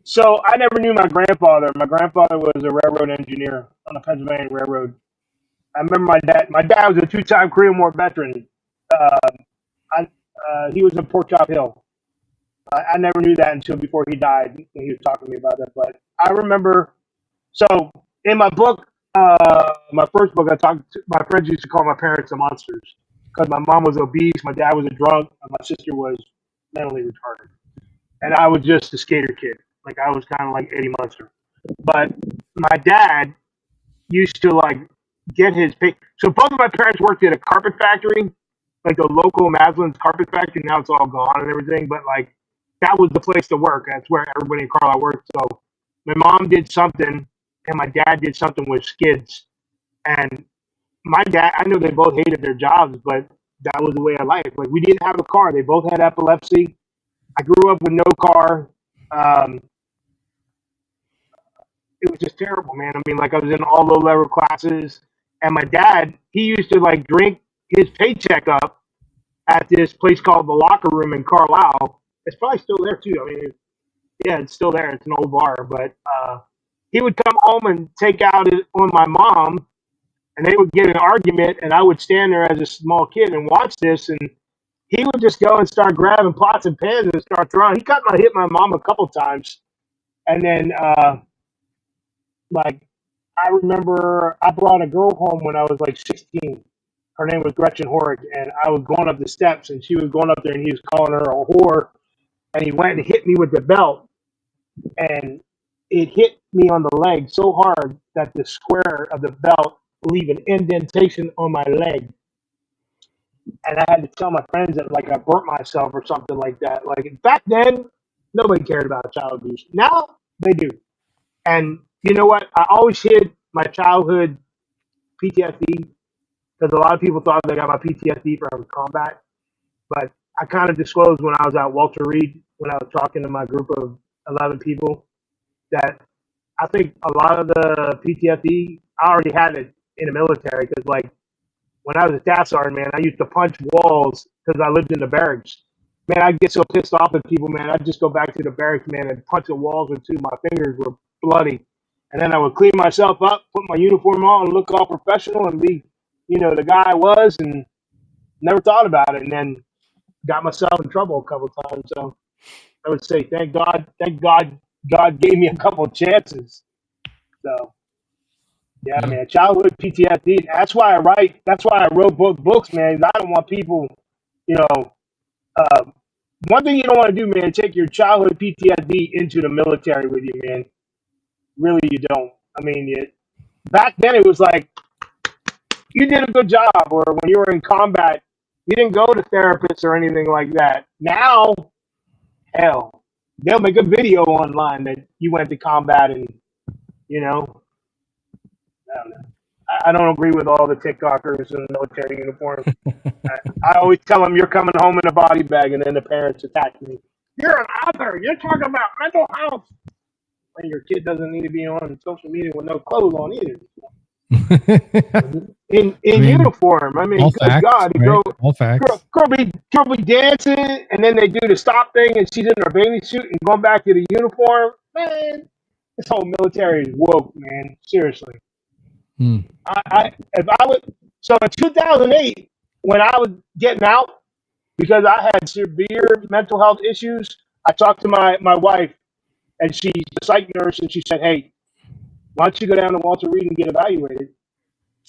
So I never knew my grandfather. My grandfather was a railroad engineer on the Pennsylvania Railroad. I remember my dad. My dad was a 2-time Korean War veteran. He was in Pork Chop Hill. I never knew that until before he died when he was talking to me about that. But I remember. So in my book, my first book, my friends used to call my parents the monsters because my mom was obese, my dad was a drunk, and my sister was mentally retarded, and I was just a skater kid. Like I was kind of like Eddie Munster. But my dad used to like get his pay. So both of my parents worked at a carpet factory, like the local Maslin's carpet factory. Now it's all gone and everything. But like that was the place to work. That's where everybody in Carlisle worked. So my mom did something and my dad did something with skids. And my dad, I know they both hated their jobs, but that was the way of life. Like we didn't have a car. They both had epilepsy. I grew up with no car. It was just terrible, man. I mean, like I was in all low level classes, and my dad, he used to like drink his paycheck up at this place called the Locker Room in Carlisle. It's probably still there too. I mean, yeah, it's still there. It's an old bar, but he would come home and take out on my mom, and they would get in an argument, and I would stand there as a small kid and watch this, and he would just go and start grabbing pots and pans and start throwing. He hit my mom a couple times, and then. Like, I remember I brought a girl home when I was like 16. Her name was Gretchen Horick, and I was going up the steps, and she was going up there, and he was calling her a whore, and he went and hit me with the belt, and it hit me on the leg so hard that the square of the belt leave an indentation on my leg, and I had to tell my friends that like I burnt myself or something like that. Like back then, nobody cared about child abuse. Now they do, and you know what? I always hid my childhood PTSD because a lot of people thought they got my PTSD from combat. But I kind of disclosed when I was at Walter Reed, when I was talking to my group of 11 people, that I think a lot of the PTSD, I already had it in the military because, like, when I was a staff sergeant, man, I used to punch walls because I lived in the barracks. Man, I'd get so pissed off at people, man. I'd just go back to the barracks, man, and punch the walls until my fingers were bloody. And then I would clean myself up, put my uniform on, and look all professional and be, the guy I was, and never thought about it. And then got myself in trouble a couple of times. So I would say, thank God, God gave me a couple of chances. So, yeah, man, childhood PTSD. That's why I write. That's why I wrote books, man. I don't want people, one thing you don't want to do, man, take your childhood PTSD into the military with you, man. Really, you don't. I mean, back then it was like you did a good job, or when you were in combat, you didn't go to therapists or anything like that. Now, hell, they'll make a video online that you went to combat and, I don't know. I don't agree with all the TikTokers in the military uniform. I always tell them you're coming home in a body bag, and then the parents attack me. You're an author. You're talking about mental health. And your kid doesn't need to be on social media with no clothes on either. in uniform. I mean, all good facts, God, right? All facts. girl be dancing, and then they do the stop thing, and she's in her bathing suit and going back to the uniform. Man, this whole military is woke, man. Seriously. If I would, so in 2008, when I was getting out, because I had severe mental health issues, I talked to my wife, and she's a psych nurse, and she said, "Hey, why don't you go down to Walter Reed and get evaluated?"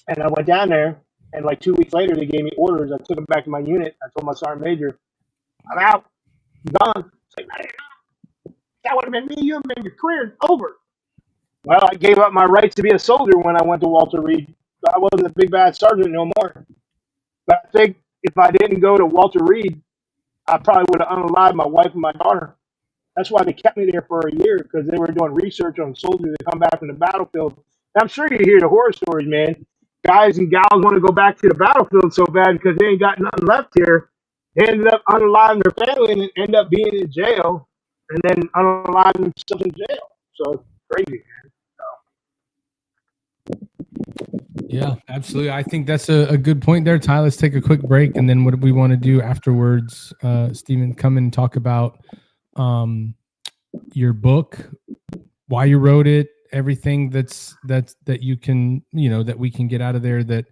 And I went down there, and like 2 weeks later, they gave me orders. I took them back to my unit. I told my sergeant major, "I'm out. I'm gone." It's like, man, that would have been me. You have been your career over. Well, I gave up my rights to be a soldier when I went to Walter Reed. I wasn't a big bad sergeant no more. But I think if I didn't go to Walter Reed, I probably would have unalived my wife and my daughter. That's why they kept me there for a year, because they were doing research on soldiers that come back from the battlefield. And I'm sure you hear the horror stories, man. Guys and gals want to go back to the battlefield so bad because they ain't got nothing left here. They ended up unaliving their family and end up being in jail, and then unaliving themselves in jail. So it's crazy, man. Yeah, absolutely. I think that's a good point there, Ty. Let's take a quick break, and then what we want to do afterwards, Stephen, come and talk about your book, why you wrote it, everything that you can, that we can get out of there that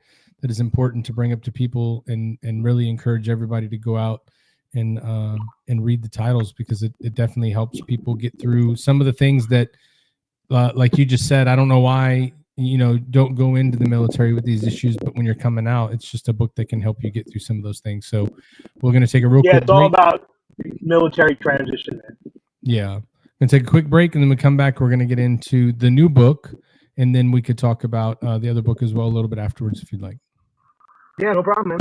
is important to bring up to people, and really encourage everybody to go out and read the titles, because it definitely helps people get through some of the things that, like you just said, I don't know why, don't go into the military with these issues, but when you're coming out, it's just a book that can help you get through some of those things. So we're going to take a real quick break. It's all about military transition, man. Yeah. We're going to take a quick break, and then we come back. We're going to get into the new book, and then we could talk about the other book as well a little bit afterwards if you'd like. Yeah, no problem, man.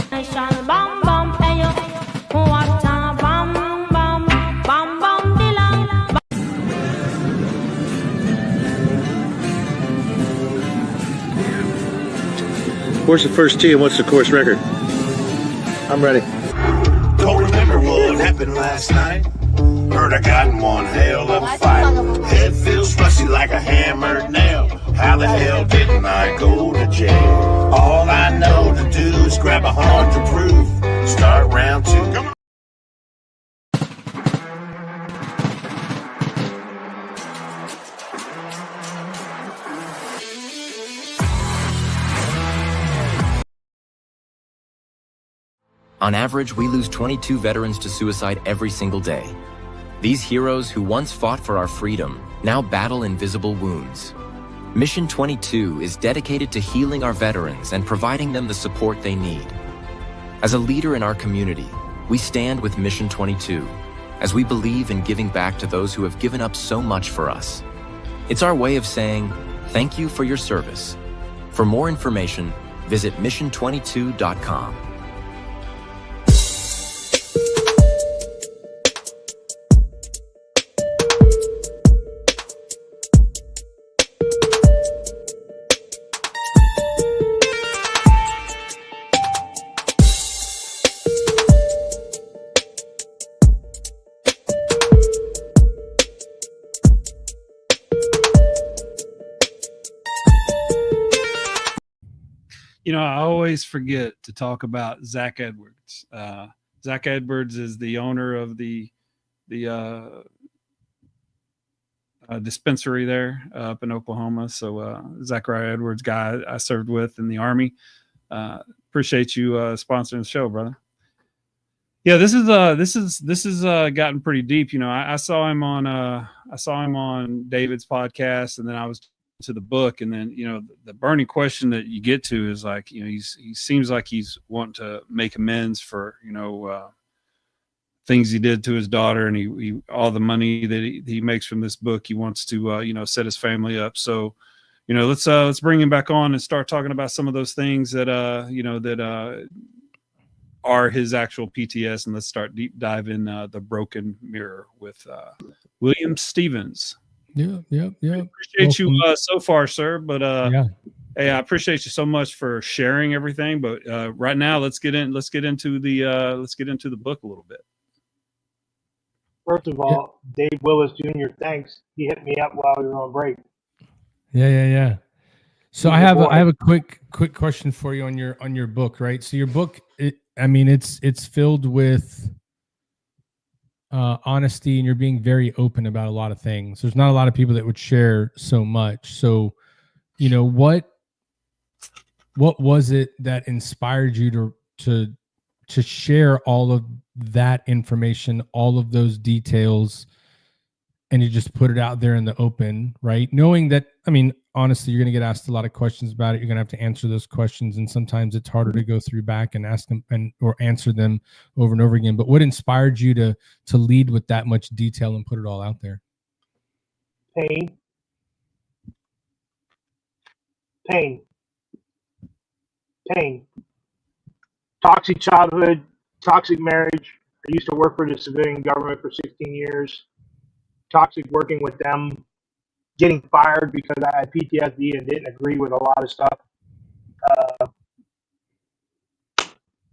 Where's the first tee and what's the course record? I'm ready. Don't remember what happened last night. Heard I got in one hell of a fight. Head feels rusty like a hammered nail. How the hell didn't I go to jail? All I know to do is grab a horn to prove. Start round two. Come on. On average, we lose 22 veterans to suicide every single day. These heroes who once fought for our freedom now battle invisible wounds. Mission 22 is dedicated to healing our veterans and providing them the support they need. As a leader in our community, we stand with Mission 22 as we believe in giving back to those who have given up so much for us. It's our way of saying, thank you for your service. For more information, visit mission22.com. I always forget to talk about Zach Edwards. Zach Edwards is the owner of the dispensary there up in Oklahoma. So Zachariah Edwards, guy I served with in the Army. Appreciate you sponsoring the show, brother. Yeah, this is gotten pretty deep. I saw him on David's podcast, and then I was to the book, and then the burning question that you get to is like, he seems like he's wanting to make amends for things he did to his daughter, and he all the money that he makes from this book, he wants to set his family up. So let's bring him back on and start talking about some of those things that are his actual PTS, and let's start deep dive in the broken mirror with William Stevens. Yeah. Appreciate you so far, sir. But hey, I appreciate you so much for sharing everything. But right now, let's get into the book a little bit. First of all, Dave Willis Jr., thanks. He hit me up while we were on break. Yeah. So I have a quick question for you on your book, right? So your book, it's filled with honesty, and you're being very open about a lot of things. There's not a lot of people that would share so much. So, what was it that inspired you to share all of that information, all of those details, and you just put it out there in the open, right? Knowing that, honestly, you're going to get asked a lot of questions about it. You're going to have to answer those questions, and sometimes it's harder to go through back and ask them or answer them over and over again. But what inspired you to lead with that much detail and put it all out there? Pain. Toxic childhood, toxic marriage. I used to work for the civilian government for 16 years. Toxic working with them. Getting fired because I had PTSD and didn't agree with a lot of stuff.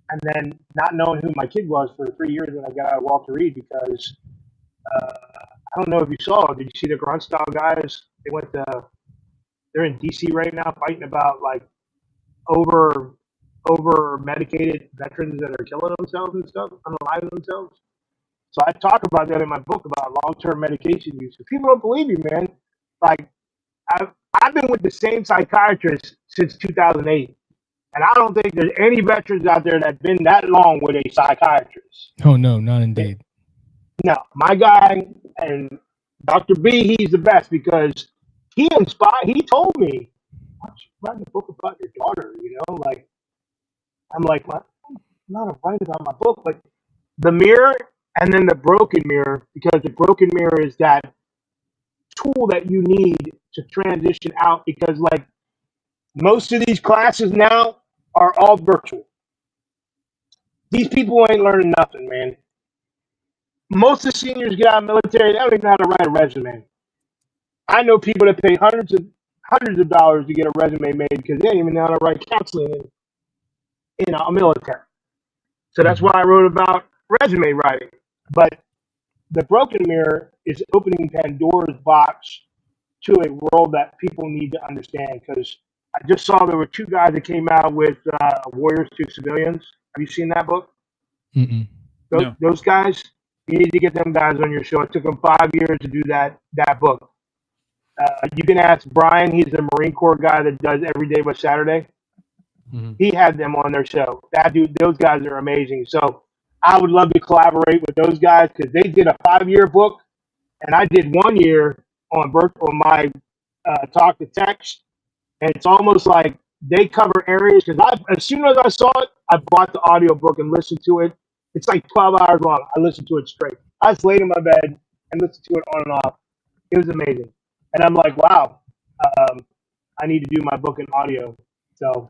And then not knowing who my kid was for 3 years when I got out of Walter Reed, because I don't know if you saw. Did you see the grunt style guys? They're in DC right now fighting about like over medicated veterans that are killing themselves and stuff, unaliving themselves. So I talk about that in my book about long-term medication use. If people don't believe me, man, like I've been with the same psychiatrist since 2008, and I don't think there's any veterans out there that've been that long with a psychiatrist. Oh no, not indeed. No, my guy and Dr. B, he's the best because he inspired. He told me, "Why don't you write a book about your daughter?" Like I'm like, I'm not a writer about my book, but the mirror and then the broken mirror, because the broken mirror is that tool that you need to transition out, because like most of these classes now are all virtual. These people ain't learning nothing, man. Most of the seniors get out of the military, they don't even know how to write a resume. I know people that pay hundreds of dollars to get a resume made because they don't even know how to write counseling in a military. So that's why I wrote about resume writing. But the broken mirror is opening Pandora's box to a world that people need to understand, because I just saw there were 2 guys that came out with Warriors to Civilians. Have you seen that book? Mm-mm. Those guys, you need to get them guys on your show. It took them 5 years to do that book. You can ask Brian. He's the Marine Corps guy that does Every Day But Saturday. Mm-hmm. He had them on their show. Those guys are amazing. So I would love to collaborate with those guys, because they did a 5-year book, and I did 1 year on my talk to text, and it's almost like they cover areas. Because as soon as I saw it, I bought the audio book and listened to it. It's like 12 hours long. I listened to it straight. I just laid in my bed and listened to it on and off. It was amazing, and I'm like, wow, I need to do my book in audio. So,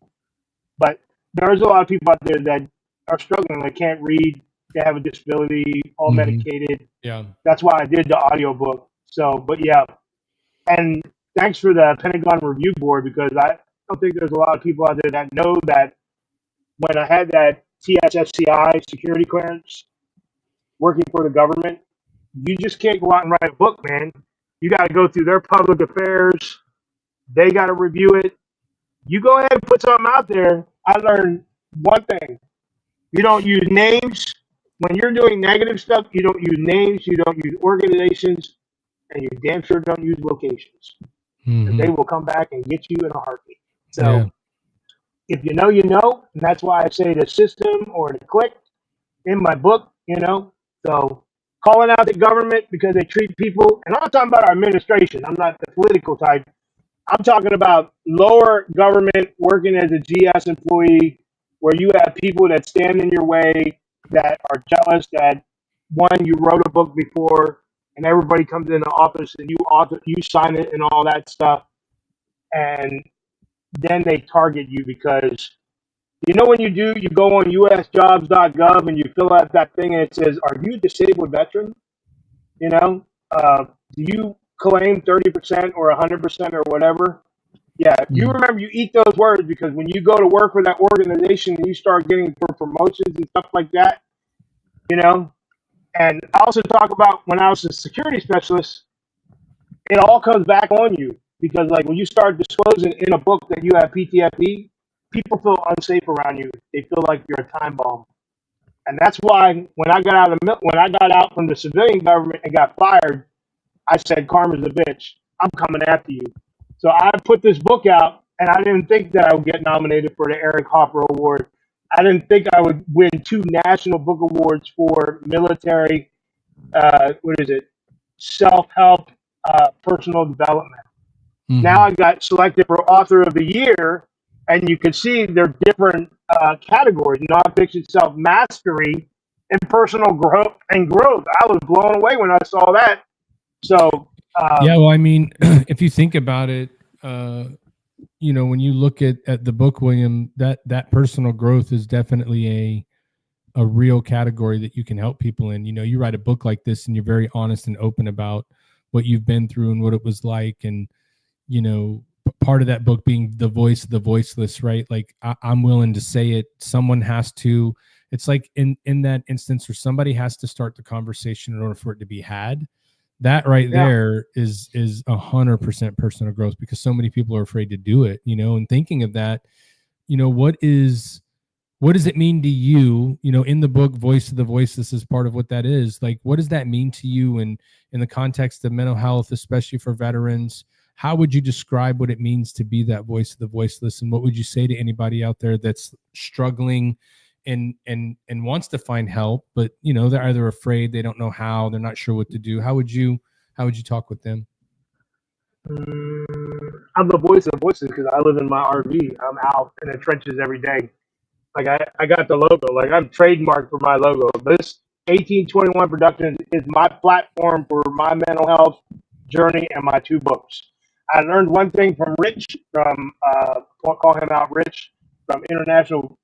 but there's a lot of people out there that are struggling. They can't read. They have a disability, all medicated. Yeah. That's why I did the audio book. So, but yeah. And thanks for the Pentagon Review Board, because I don't think there's a lot of people out there that know that when I had that TSSCI security clearance working for the government, you just can't go out and write a book, man. You got to go through their public affairs. They got to review it. You go ahead and put something out there. I learned one thing. You don't use names. When you're doing negative stuff, you don't use names, you don't use organizations, and you damn sure don't use locations. Mm-hmm. They will come back and get you in a heartbeat. So if you know, you know, and that's why I say the system or the click in my book, So calling out the government because they treat people, and I'm not talking about our administration. I'm not the political type. I'm talking about lower government working as a GS employee, where you have people that stand in your way, that are jealous that, one, you wrote a book before, and everybody comes in the office and you sign it and all that stuff, and then they target you because, when you go on usjobs.gov and you fill out that thing and it says, "Are you a disabled veteran?" Do you claim 30% or 100% or whatever? Yeah, you remember, you eat those words, because when you go to work for that organization and you start getting for promotions and stuff like that, And I also talk about when I was a security specialist, it all comes back on you because like when you start disclosing in a book that you have PTFE, people feel unsafe around you. They feel like you're a time bomb. And that's why when I got out from the civilian government and got fired, I said, karma's a bitch. I'm coming after you. So I put this book out, and I didn't think that I would get nominated for the ERIC HOFFER Award. I didn't think I would win 2 national book awards for military, self-help, personal development. Mhm. Now I got selected for Author of the Year, and you can see they're different categories: nonfiction, self-mastery, and personal growth. I was blown away when I saw that. So yeah, well, I mean, if you think about it, you know, when you look at the book, William, that personal growth is definitely a real category that you can help people in. You know, you write a book like this and you're very honest and open about what you've been through and what it was like. And, you know, part of that book being the voice of the voiceless, right? Like I'm willing to say it. Someone has to, it's like in that instance where somebody has to start the conversation in order for it to be had. That right there is 100% personal growth, because so many people are afraid to do it, you know. And thinking of that, you know, what does it mean to you, you know, in the book Voice of the Voiceless is part of what that is. Like, what does that mean to you in the context of mental health, especially for veterans? How would you describe what it means to be that voice of the voiceless? And what would you say to anybody out there that's struggling and wants to find help, but you know, they're either afraid, they don't know how, they're not sure what to do? How would you talk with them? I'm the voice of the voices because I live in my RV. I'm out in the trenches every day. Like I got the logo. Like I'm trademarked for my logo. This 1821 production is my platform for my mental health journey and my 2 books. I learned one thing from Rich, from call him out, Rich, from International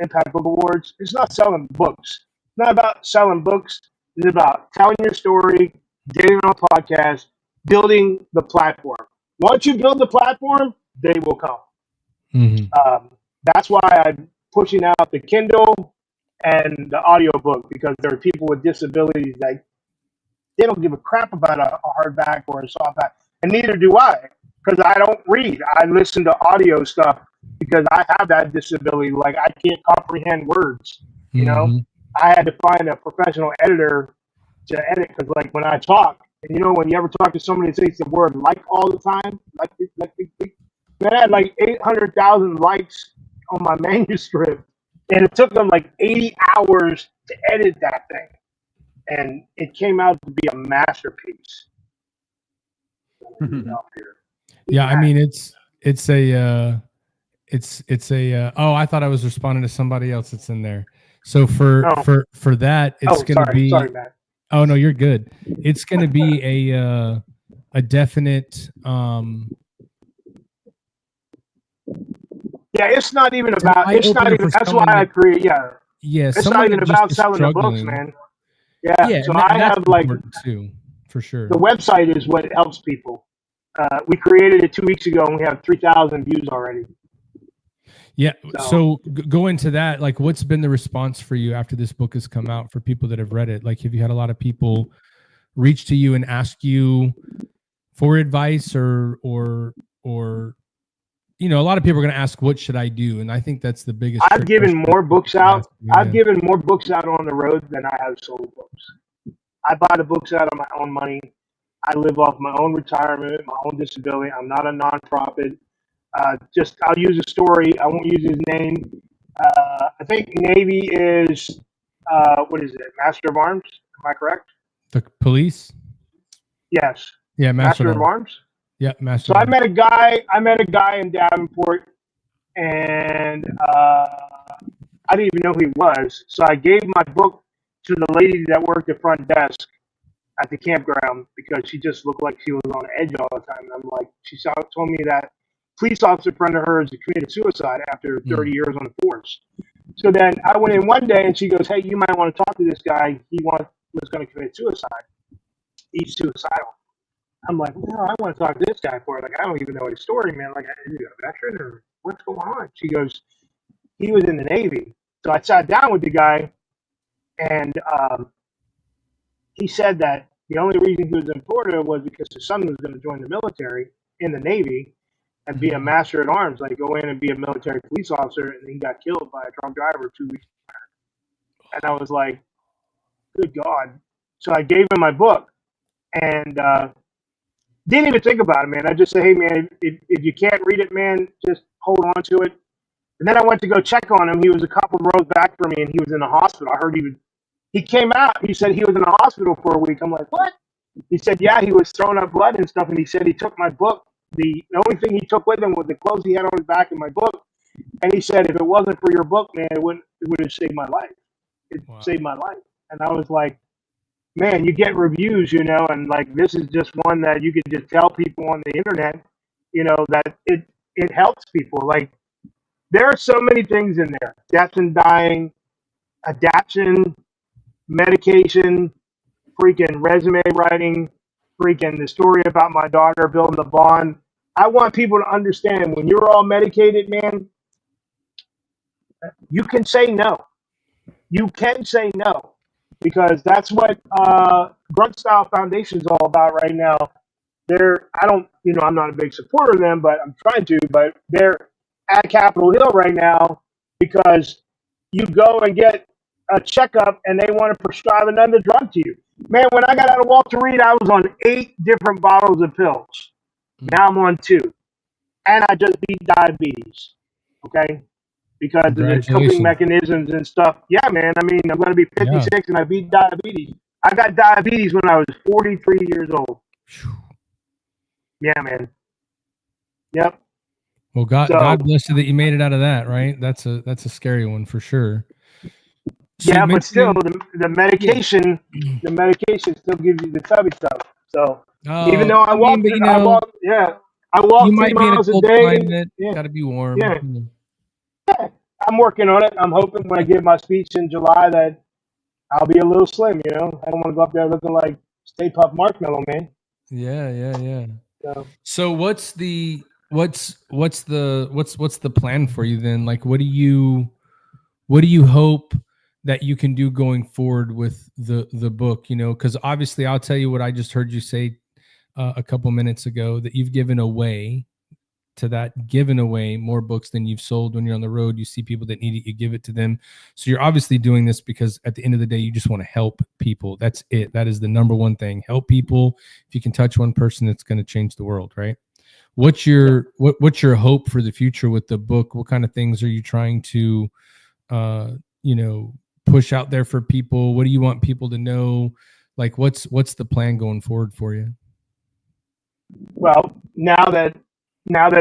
Impact Book Awards. It's not selling books. It's not about selling books. It's about telling your story, getting on a podcast, building the platform. Once you build the platform, they will come. Mm-hmm. That's why I'm pushing out the Kindle and the audiobook, because there are people with disabilities that they don't give a crap about a hardback or a softback, and neither do I, because I don't read. I listen to audio stuff because I have that disability. Like I can't comprehend words. You know, I had to find a professional editor to edit, because like when I talk, and you know, when you ever talk to somebody that says the word like all the time, like I had like 800,000 likes on my manuscript, and it took them like 80 hours to edit that thing, and it came out to be a masterpiece. Yeah, I mean, it's a I thought I was responding to somebody else that's in there. So for that, it's going to be. Sorry, Matt. Oh no, you're good. It's going to be a definite. Yeah, it's not even about. It's not even. That's why I create. Yeah. Yeah, it's not even about selling the books, man. Yeah. So I have like too, for sure. The website is what helps people. We created it 2 weeks ago, and we have 3,000 views already. Yeah. So go into that. Like, what's been the response for you after this book has come out for people that have read it? Like, have you had a lot of people reach to you and ask you for advice, or you know, a lot of people are going to ask, what should I do? And I think that's the biggest. I've given more books out. I've given more books out on the road than I have sold books. I buy the books out of my own money. I live off my own retirement, my own disability. I'm not a nonprofit. I'll use a story. I won't use his name. I think Navy is, what is it? Master of Arms. Am I correct? The police? Yes. Yeah, Master of Arms. Yeah, Master. So I met a guy in Davenport, and I didn't even know who he was. So I gave my book to the lady that worked the front desk at the campground, because she just looked like she was on edge all the time. And I'm like, she told me that police officer friend of hers committed suicide after 30 years on the force. So then I went in one day, and she goes, "Hey, you might want to talk to this guy. He was going to commit suicide. He's suicidal." I'm like, "Well, I want to talk to this guy for it. Like, I don't even know his story, man. Like, is he a veteran or what's going on?" She goes, "He was in the Navy." So I sat down with the guy, and he said that the only reason he was in Florida was because his son was going to join the military in the Navy and be a master at arms, like go in and be a military police officer, and he got killed by a drunk driver 2 weeks later. And I was like, good God. So I gave him my book and didn't even think about it, man. I just said, hey, man, if you can't read it, man, just hold on to it. And then I went to go check on him. He was a couple of rows back from me, and he was in the hospital. I heard he came out. He said he was in the hospital for a week. I'm like, what? He said, yeah, he was throwing up blood and stuff, and he said he took my book. The only thing he took with him was the clothes he had on his back in my book. And he said, if it wasn't for your book, man, it would have saved my life. It saved my life. And I was like, man, you get reviews, and like this is just one that you could just tell people on the internet, that it helps people. Like there are so many things in there: death and dying, adaption, medication, freaking resume writing, freaking the story about my daughter building the bond. I want people to understand when you're all medicated, man, you can say no. You can say no. Because that's what Grunt Style Foundation is all about right now. I'm not a big supporter of them, but I'm trying to. But they're at Capitol Hill right now because you go and get a checkup and they want to prescribe another drug to you. Man, when I got out of Walter Reed, I was on 8 different bottles of pills. Now I'm on 2. And I just beat diabetes. Okay? Because of the coping mechanisms and stuff. Yeah, man. I mean, I'm going to be 56 and I beat diabetes. I got diabetes when I was 43 years old. Yeah, man. Yep. Well, God bless you that you made it out of that, right? That's a scary one for sure. So yeah, but still, the medication still gives you the tubby stuff. So even though I walk 3 miles a day. Got to be warm. Yeah. Yeah, I'm working on it. I'm hoping when I give my speech in July that I'll be a little slim, I don't want to go up there looking like Stay Puft Marshmallow Man. Yeah. So what's the plan for you then? Like what do you hope that you can do going forward with the book, because obviously I'll tell you what I just heard you say a couple minutes ago, that you've given away more books than you've sold. When you're on the road, you see people that need it, you give it to them. So you're obviously doing this because at the end of the day, you just want to help people. That's it. That is the number one thing. Help people. If you can touch one person, it's going to change the world, right? What's your hope for the future with the book? What kind of things are you trying to, push out there for people? What do you want people to know? Like what's the plan going forward for you? Well, now that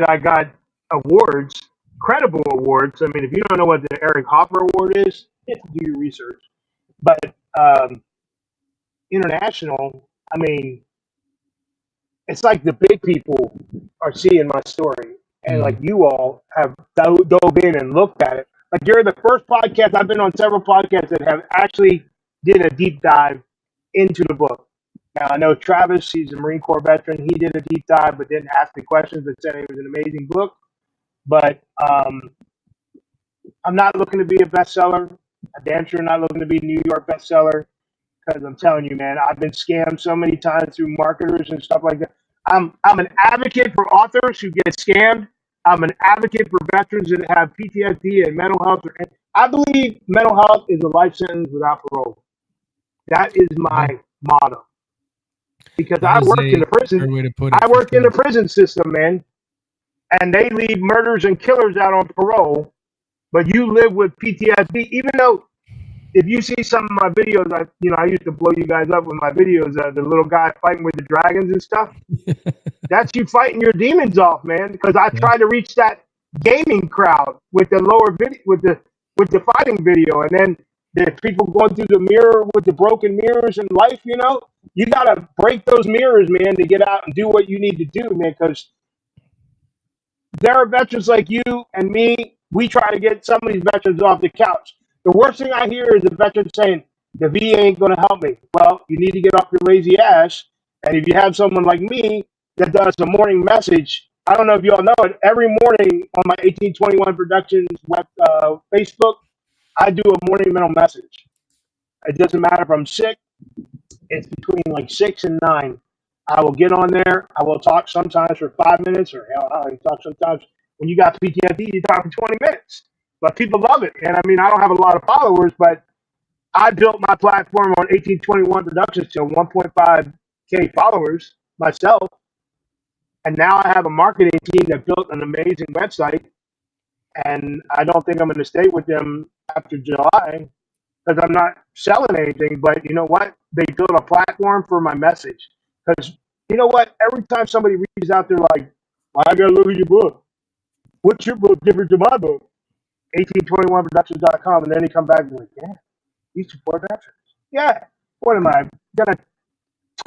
I got awards, credible awards. I mean, if you don't know what the ERIC HOFFER Award is, you have to do your research. But international, I mean, it's like the big people are seeing my story. And like you all have dove in and looked at it. Like you're the first podcast. I've been on several podcasts that have actually did a deep dive into the book. Now, I know Travis, he's a Marine Corps veteran. He did a deep dive, but didn't ask the questions, but said it was an amazing book. But I'm not looking to be a bestseller. I'm damn sure not looking to be a New York bestseller, because I'm telling you, man, I've been scammed so many times through marketers and stuff like that. I'm an advocate for authors who get scammed. I'm an advocate for veterans that have PTSD and mental health. I believe mental health is a life sentence without parole. That is my motto. Because I work in the prison. I work in the prison system, man. And they leave murderers and killers out on parole, but you live with PTSD. Even though, if you see some of my videos, I used to blow you guys up with my videos. The little guy fighting with the dragons and stuff. That's you fighting your demons off, man. Because I try to reach that gaming crowd with the lower video, with the fighting video, and then there's people going through the mirror with the broken mirrors in life. You gotta break those mirrors, man, to get out and do what you need to do, man. Because there are veterans like you and me. We try to get some of these veterans off the couch. The worst thing I hear is a veteran saying, the VA ain't going to help me. Well, you need to get off your lazy ass. And if you have someone like me that does a morning message, I don't know if you all know it, every morning on my 1821 Productions Facebook, I do a morning mental message. It doesn't matter if I'm sick, it's between like 6 and 9. I will get on there. I will talk sometimes for 5 minutes, or hell, I talk sometimes. When you got PTSD, you talk for 20 minutes. But people love it. And I mean, I don't have a lot of followers, but I built my platform on 1821 Productions to 1.5K followers myself. And now I have a marketing team that built an amazing website. And I don't think I'm going to stay with them after July because I'm not selling anything. But you know what? They built a platform for my message. Because you know what? Every time somebody reaches out, they're like, well, I got to look at your book. What's your book different to my book? 1821productions.com. And then they come back and be like, yeah, you support veterans. Yeah. What am I going to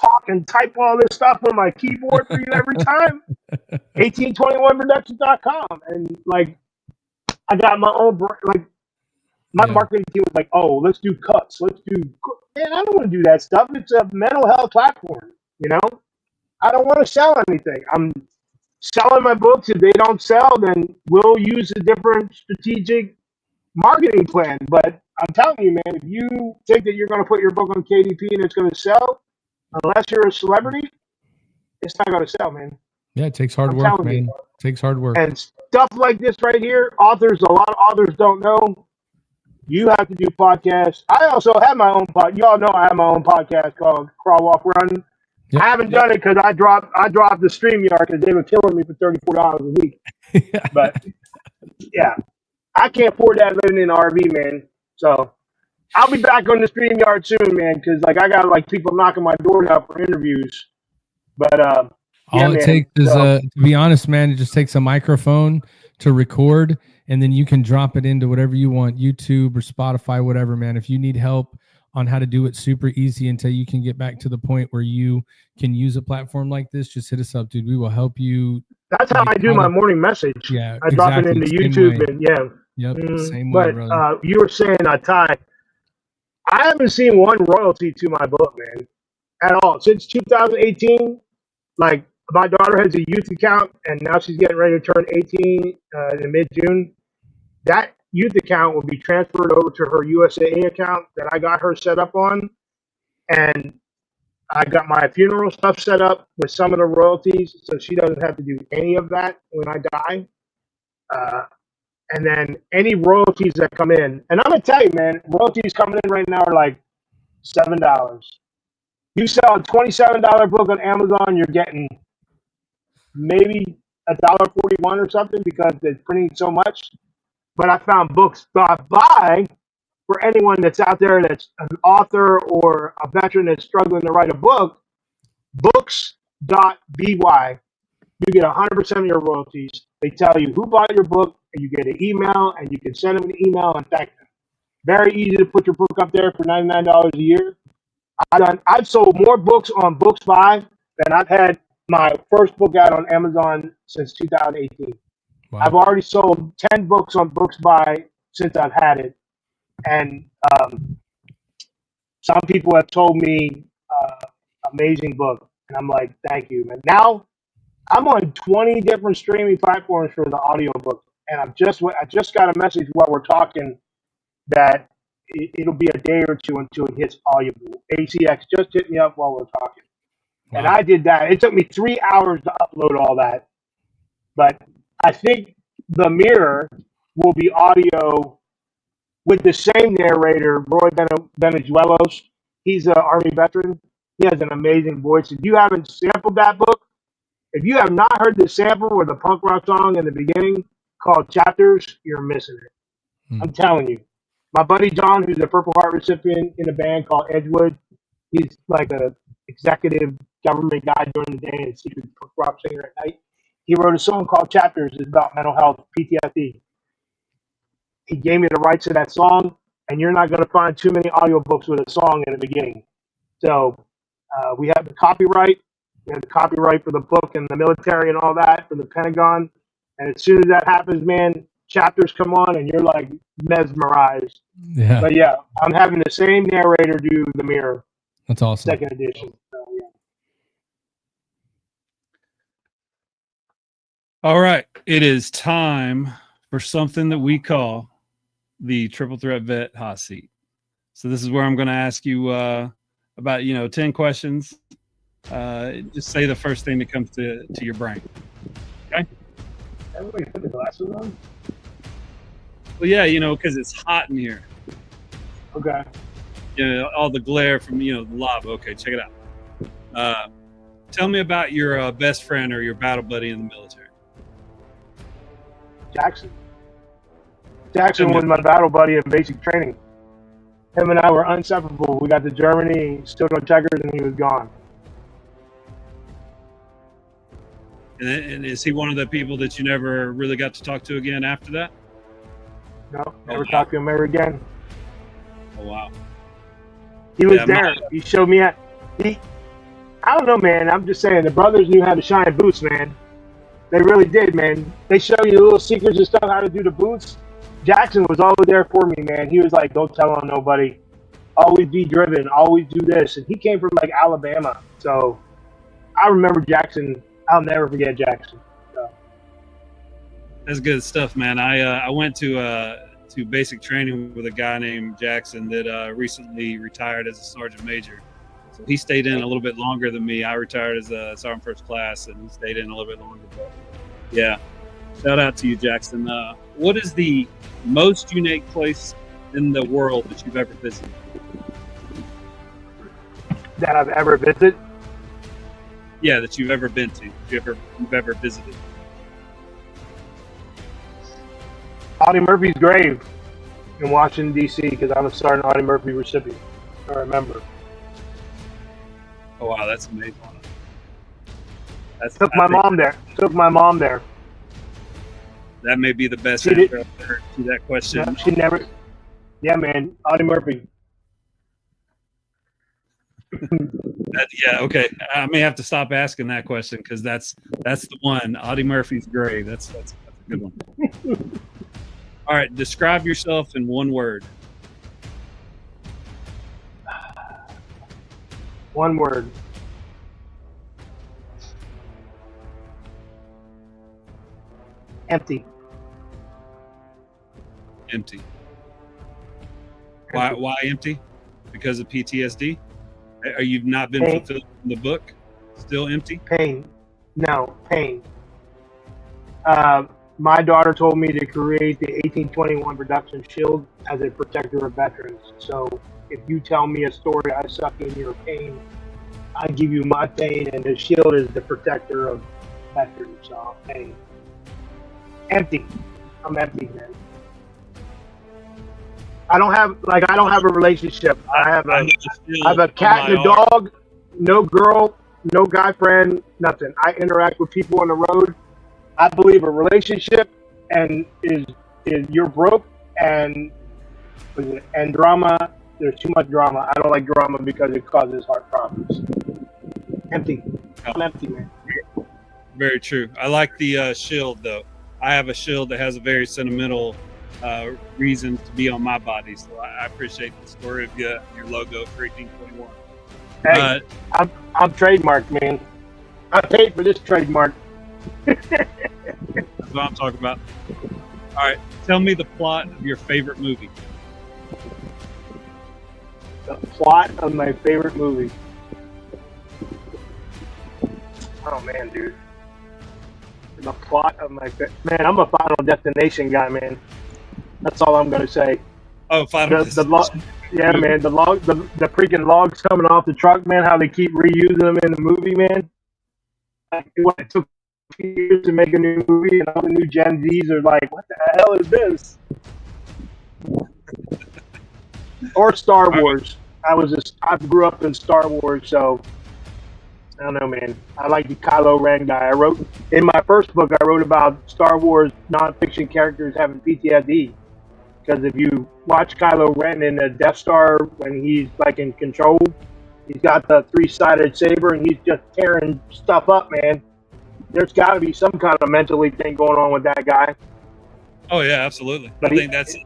talk and type all this stuff on my keyboard for you every time? 1821productions.com. And like, I got my own, like, my marketing team was like, oh, let's do cuts. Let's do, man, I don't want to do that stuff. It's a mental health platform, you know? I don't want to sell anything. I'm selling my books. If they don't sell, then we'll use a different strategic marketing plan. But I'm telling you, man, if you think that you're going to put your book on KDP and it's going to sell, unless you're a celebrity, it's not going to sell, man. Yeah, it takes hard work, man. It takes hard work. And stuff like this right here, a lot of authors don't know. You have to do podcasts. I also have my own podcast. Y'all know I have my own podcast called Crawl, Walk, Run. Yep. I haven't done it because I dropped the StreamYard because they were killing me for $34 a week. But yeah, I can't afford that living in an RV, man. So I'll be back on the StreamYard soon, man, because like I got like people knocking my door out for interviews. But all it takes is to be honest, man, it just takes a microphone to record, and then you can drop it into whatever you want, YouTube or Spotify, whatever, man. If you need help on how to do it super easy until you can get back to the point where you can use a platform like this, just hit us up, dude. We will help you. That's how I do my morning message. Yeah, I drop it into YouTube and Yep, same way, brother. But you were saying, Ty, I haven't seen one royalty to my book, man, at all. Since 2018, like, my daughter has a youth account, and now she's getting ready to turn 18 in mid-June. That youth account will be transferred over to her USAA account that I got her set up on. And I got my funeral stuff set up with some of the royalties, so she doesn't have to do any of that when I die. And then any royalties that come in, and I'm going to tell you, man, royalties coming in right now are like $7. You sell a $27 book on Amazon, you're getting maybe $1.41 or something because they're printing so much. But I found books.by for anyone that's out there that's an author or a veteran that's struggling to write a book. Books.by. You get 100% of your royalties. They tell you who bought your book, and you get an email, and you can send them an email and thank them. Very easy to put your book up there for $99 a year. I've sold more books on Books.by than I've had my first book out on Amazon since 2018. Wow. I've already sold 10 books on Books.by since I've had it. And some people have told me, amazing book. And I'm like, thank you. And now I'm on 20 different streaming platforms for the audiobook. And I just got a message while we're talking that it'll be a day or two until it hits Audible. ACX just hit me up while we're talking. Wow. And I did that. It took me 3 hours to upload all that. But I think The Mirror will be audio with the same narrator, Roy Venezuelos. He's an Army veteran. He has an amazing voice. If you haven't sampled that book, if you have not heard the sample or the punk rock song in the beginning called Chapters, you're missing it. I'm telling you. My buddy John, who's a Purple Heart recipient in a band called Edgewood, he's like a executive government guy during the day and a secret punk rock singer at night. He wrote a song called Chapters. It's about mental health, PTSD. He gave me the rights to that song, and you're not going to find too many audiobooks with a song in the beginning. So we have the copyright. We have the copyright for the book and the military and all that for the Pentagon. And as soon as that happens, man, Chapters come on, and you're like mesmerized. Yeah. But yeah, I'm having the same narrator do The Mirror. That's awesome. Second edition. So, yeah. All right. It is time for something that we call the Triple Threat Vet Hot Seat. So this is where I'm going to ask you about 10 questions. Just say the first thing that comes to your brain. Okay. Everybody put the glasses on. Well, yeah, because it's hot in here. Okay. All the glare from the lava. Okay, check it out. Tell me about your best friend or your battle buddy in the military. Jackson was my battle buddy in basic training. Him and I were inseparable. We got to Germany, stood on checkers, and he was gone. And is he one of the people that you never really got to talk to again after that? No, never talked to him ever again. Oh, wow. He was there. He showed me I don't know, man. I'm just saying, the brothers knew how to shine boots, man. They really did, man. They show you the little secrets and stuff, how to do the boots. Jackson was always there for me, man. He was like, don't tell on nobody. Always be driven. Always do this. And he came from, like, Alabama. So I remember Jackson. I'll never forget Jackson. So. That's good stuff, man. I went to basic training with a guy named Jackson that recently retired as a sergeant major. So he stayed in a little bit longer than me. I retired as a sergeant first class, and he stayed in a little bit longer. But yeah, shout out to you, Jackson. What is the most unique place in the world that you've ever visited? That I've ever visited? Yeah, that you've ever been to. You've ever visited. Audie Murphy's grave in Washington, D.C., because I'm a Sergeant Audie Murphy recipient. I remember. Oh, wow, that's amazing. Took my mom there. That may be the best answer I've heard to that question. No, she never. Yeah, man, Audie Murphy. Yeah, okay. I may have to stop asking that question because that's the one. Audie Murphy's grave. That's a good one. All right, describe yourself in one word. One word. Empty. Empty. Why empty? Because of PTSD? Are you not been fulfilled in the book? Still empty? Pain. No, pain. My daughter told me to create the 1821 production shield as a protector of veterans. So if you tell me a story, I suck in your pain. I give you my pain, and the shield is the protector of veterans. So pain. Empty. I'm empty, man. I don't have a relationship. I have a cat and a dog, no girl, no guy friend, nothing. I interact with people on the road. I believe a relationship and is you're broke and drama. There's too much drama. I don't like drama because it causes heart problems. Empty. I'm empty, man. Very true. I like the shield though. I have a shield that has a very sentimental reason to be on my body, so I appreciate the story of your logo for 1821. Hey, I'm trademarked, man. I paid for this trademark. That's what I'm talking about. All right, tell me the plot of your favorite movie. The plot of my favorite movie. Oh man, dude. The plot of my man, I'm a Final Destination guy, man. That's all I'm gonna say. Oh, Final Destination. Yeah, man. The freaking logs coming off the truck, man. How they keep reusing them in the movie, man. It took years to make a new movie, and all the new Gen Zs are like, "What the hell is this?" Or Star Wars. I grew up in Star Wars, so I don't know, man. I like the Kylo Ren guy. In my first book, I wrote about Star Wars nonfiction characters having PTSD. Because if you watch Kylo Ren in the Death Star when he's like in control, he's got the 3-sided saber and he's just tearing stuff up, man. There's got to be some kind of mentally thing going on with that guy. Oh yeah, absolutely. But I think that's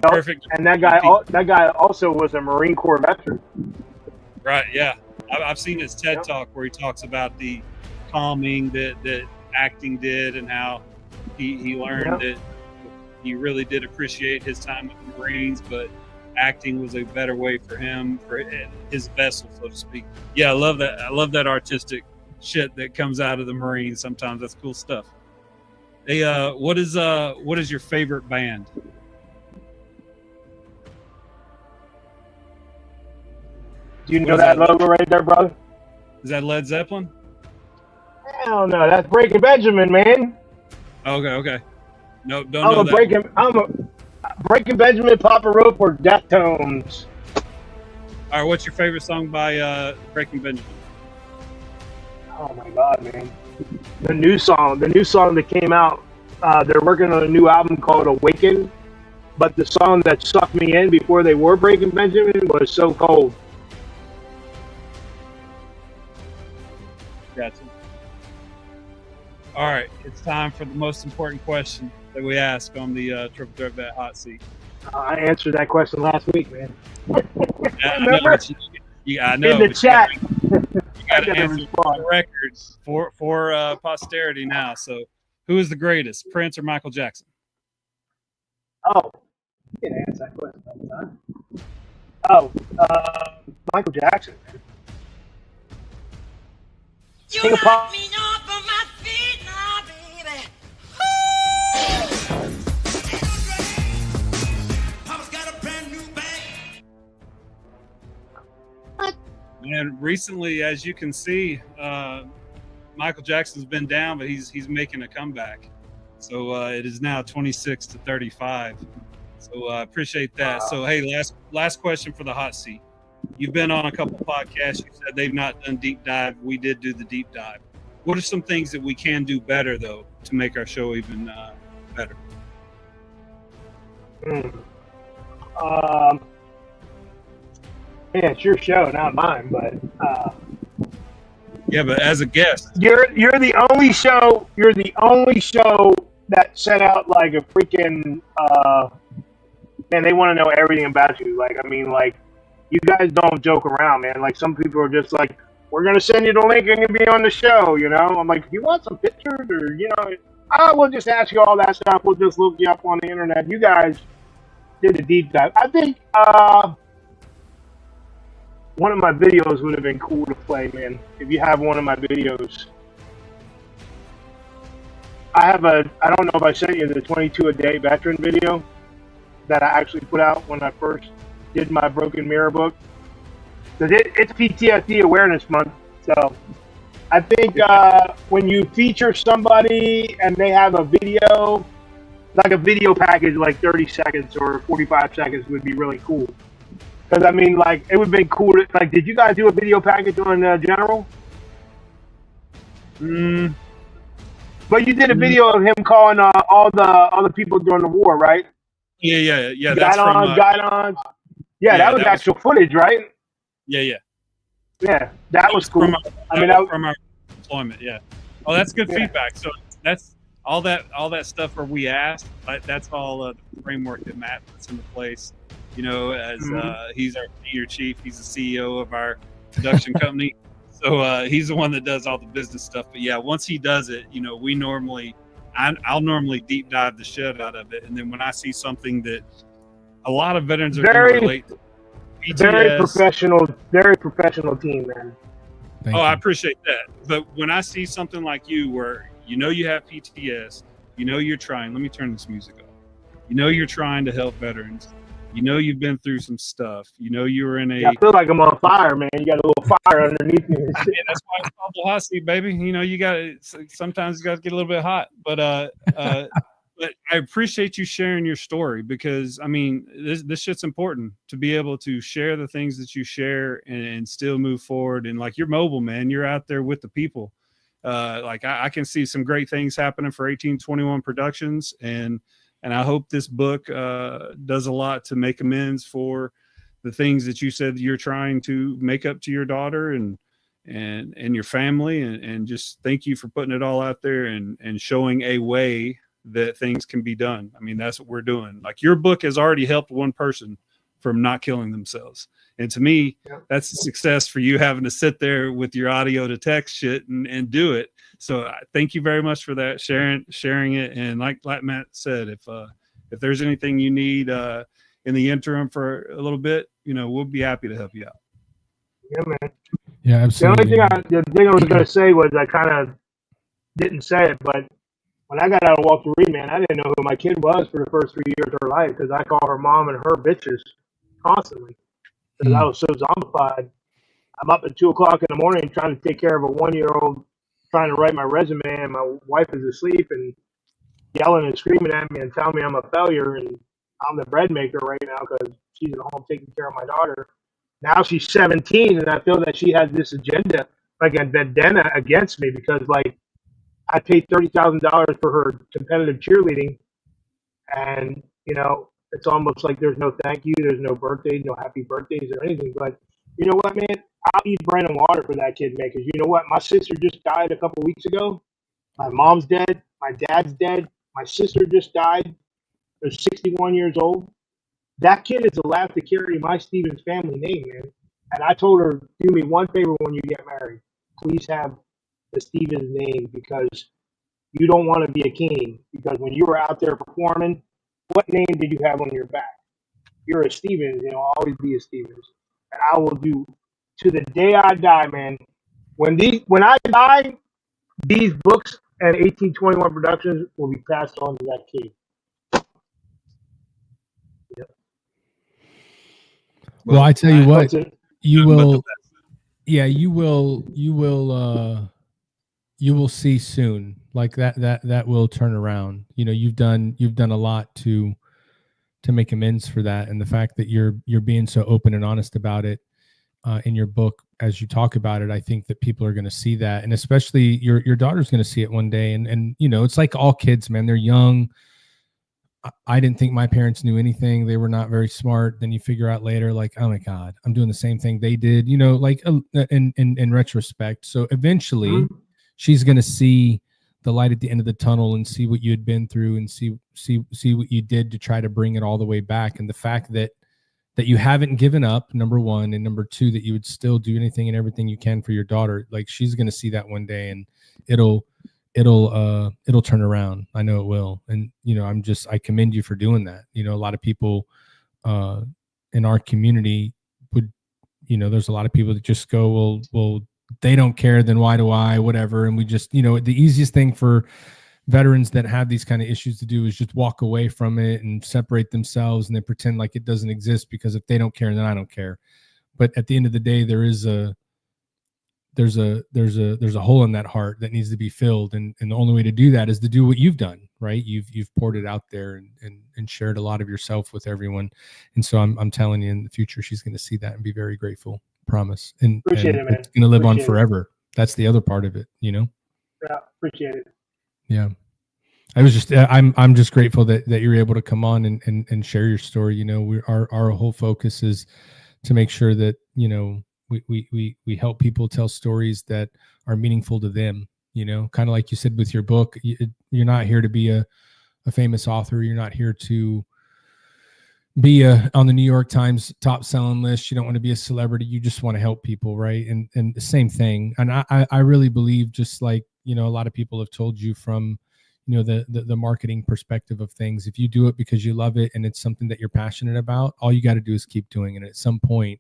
perfect. And that guy also was a Marine Corps veteran. Right. Yeah, I've seen his TED talk where he talks about the calming that acting did and how he learned that he really did appreciate his time with the Marines, but acting was a better way for him, for his vessel, so to speak. Yeah, I love that. I love that artistic shit that comes out of the Marines. Sometimes that's cool stuff. Hey, what is your favorite band? Do you know that logo right there, brother? Is that Led Zeppelin? Hell no, that's Breaking Benjamin, man. Okay. No, don't know that. I'm a Breaking Benjamin, Papa Rope, or Deftones. All right, what's your favorite song by Breaking Benjamin? Oh my God, man! The new song that came out. They're working on a new album called Awaken, but the song that sucked me in before they were Breaking Benjamin was So Cold. Gotcha. All right, it's time for the most important question that we ask on the Triple Threat Bet Hot Seat. I answered that question last week, man. I Remember? I know. In the chat. You got to answer the records for posterity now. So, who is the greatest, Prince or Michael Jackson? Oh, you can answer that question all the time. Oh, Michael Jackson, man. You knock me off of my feet now, baby. Papa's got a brand new bag. And recently, as you can see, Michael Jackson's been down, but he's making a comeback. So it is now 26-35. So I appreciate that. Wow. So hey, last question for the hot seat. You've been on a couple podcasts. You said they've not done deep dive. We did do the deep dive. What are some things that we can do better, though, to make our show even better? Yeah, it's your show, not mine. But yeah, but as a guest, you're the only show. You're the only show that sent out like a freaking man. They want to know everything about you. Like, I mean, like, you guys don't joke around, man. Like, some people are just like, we're gonna send you the link and you'll be on the show. You know, I'm like, you want some pictures, or we'll just ask you all that stuff. We'll just look you up on the internet. You guys did a deep dive. I think one of my videos would have been cool to play, man. If you have one of my videos, I don't know if I sent you the 22 a day veteran video that I actually put out when I first did my Broken Mirror book. Because it's PTSD Awareness Month. So I think when you feature somebody and they have a video, like a video package, like 30 seconds or 45 seconds would be really cool. Because, I mean, like, it would have been cool. Like, did you guys do a video package on General? But you did a video of him calling all the people during the war, right? Yeah. That's Guidons. Yeah, that was actual footage, right? Yeah. Yeah, that was cool. From our deployment, yeah. Oh, that's good feedback. So that's all that stuff where we asked. That's all the framework that Matt puts into place. You know, as he's our senior chief, he's the CEO of our production company. So he's the one that does all the business stuff. But yeah, once he does it, I'll normally deep dive the shit out of it. And then when I see something that a lot of veterans are going to relate to, PTS, very professional team, man. Thank you. I appreciate that. But when I see something like you, where you have PTS, you're trying. Let me turn this music off. You're trying to help veterans. You've been through some stuff. You were in a. I feel like I'm on fire, man. You got a little fire underneath me. Yeah, that's why it's called the hot seat, baby. You got sometimes you got to get a little bit hot, but but I appreciate you sharing your story, because I mean this shit's important, to be able to share the things that you share and still move forward. And like, you're mobile, man. You're out there with the people. Like I can see some great things happening for 1821 Productions, and I hope this book does a lot to make amends for the things that you said you're trying to make up to your daughter and your family, and just thank you for putting it all out there and showing a way that things can be done. I mean, that's what we're doing. Like, your book has already helped one person from not killing themselves. And to me, that's a success for you, having to sit there with your audio to text shit and do it. So thank you very much for that, sharing it. And like Matt said, if there's anything you need, in the interim for a little bit, we'll be happy to help you out. Yeah, man. Yeah, absolutely. The thing I was going to say was I kind of didn't say it, but when I got out of Walter Reed, man, I didn't know who my kid was for the first 3 years of her life because I call her mom and her bitches constantly because I was so zombified. I'm up at 2 o'clock in the morning trying to take care of a 1-year-old, trying to write my resume, and my wife is asleep and yelling and screaming at me and telling me I'm a failure and I'm the bread maker right now because she's at home taking care of my daughter. Now she's 17, and I feel that she has this agenda, like a vendetta against me because, like, I paid $30,000 for her competitive cheerleading, and it's almost like there's no thank you, there's no birthdays, no happy birthdays or anything. But you know what, man? I'll eat bread and water for that kid, man. Because you know what? My sister just died a couple weeks ago. My mom's dead. My dad's dead. My sister just died. They're 61 years old. That kid is allowed to carry my Stevens family name, man. And I told her, do me one favor when you get married. Please have the Stevens name because you don't want to be a king. Because when you were out there performing, what name did you have on your back? You're a Stevens, always be a Stevens. And I will do to the day I die, man. When I die, these books and 1821 Productions will be passed on to that kid. Well, I tell you what, you will. Yeah, you will. You will see soon. Like that will turn around. You've done a lot to make amends for that, and the fact that you're being so open and honest about it in your book as you talk about it, I think that people are going to see that, and especially your daughter's going to see it one day. And it's like all kids, man. They're young. I didn't think my parents knew anything. They were not very smart. Then you figure out later, like, oh my God, I'm doing the same thing they did, like in retrospect. So eventually she's going to see the light at the end of the tunnel and see what you had been through and see what you did to try to bring it all the way back. And the fact that you haven't given up, number one, and number two, that you would still do anything and everything you can for your daughter. Like, she's going to see that one day, and it'll turn around. I know it will. And, I commend you for doing that. A lot of people in our community would, there's a lot of people that just go, well, they don't care, then why do I, whatever. And we just, the easiest thing for veterans that have these kind of issues to do is just walk away from it and separate themselves and then pretend like it doesn't exist, because if they don't care, then I don't care. But at the end of the day, there's a hole in that heart that needs to be filled, and the only way to do that is to do what you've done, right? You've poured it out there and shared a lot of yourself with everyone, and so I'm telling you, in the future, she's going to see that and be very grateful. Promise. And appreciate it, man. It's going to live on forever. That's the other part of it, Yeah, appreciate it. Yeah. I was just I'm just grateful that you're able to come on and share your story. Our whole focus is to make sure that we help people tell stories that are meaningful to them, kind of like you said with your book. You're not here to be a famous author. You're not here to be on the New York Times top selling list. You don't want to be a celebrity. You just want to help people. Right. And the same thing. And I really believe, just like, a lot of people have told you from, the marketing perspective of things, if you do it because you love it and it's something that you're passionate about, all you got to do is keep doing it. At some point,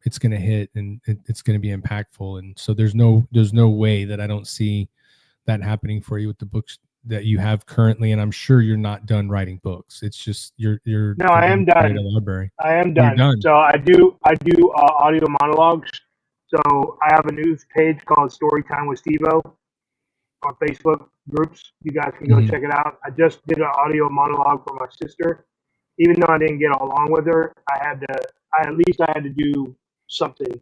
it's going to hit and it's going to be impactful. And so there's no way that I don't see that happening for you with the books that you have currently. And I'm sure you're not done writing books. It's just you're no, I am done. Library. I am done. So I do audio monologues. So I have a news page called Storytime with Steve-O on Facebook groups. You guys can go check it out. I just did an audio monologue for my sister. Even though I didn't get along with her, I had to do something.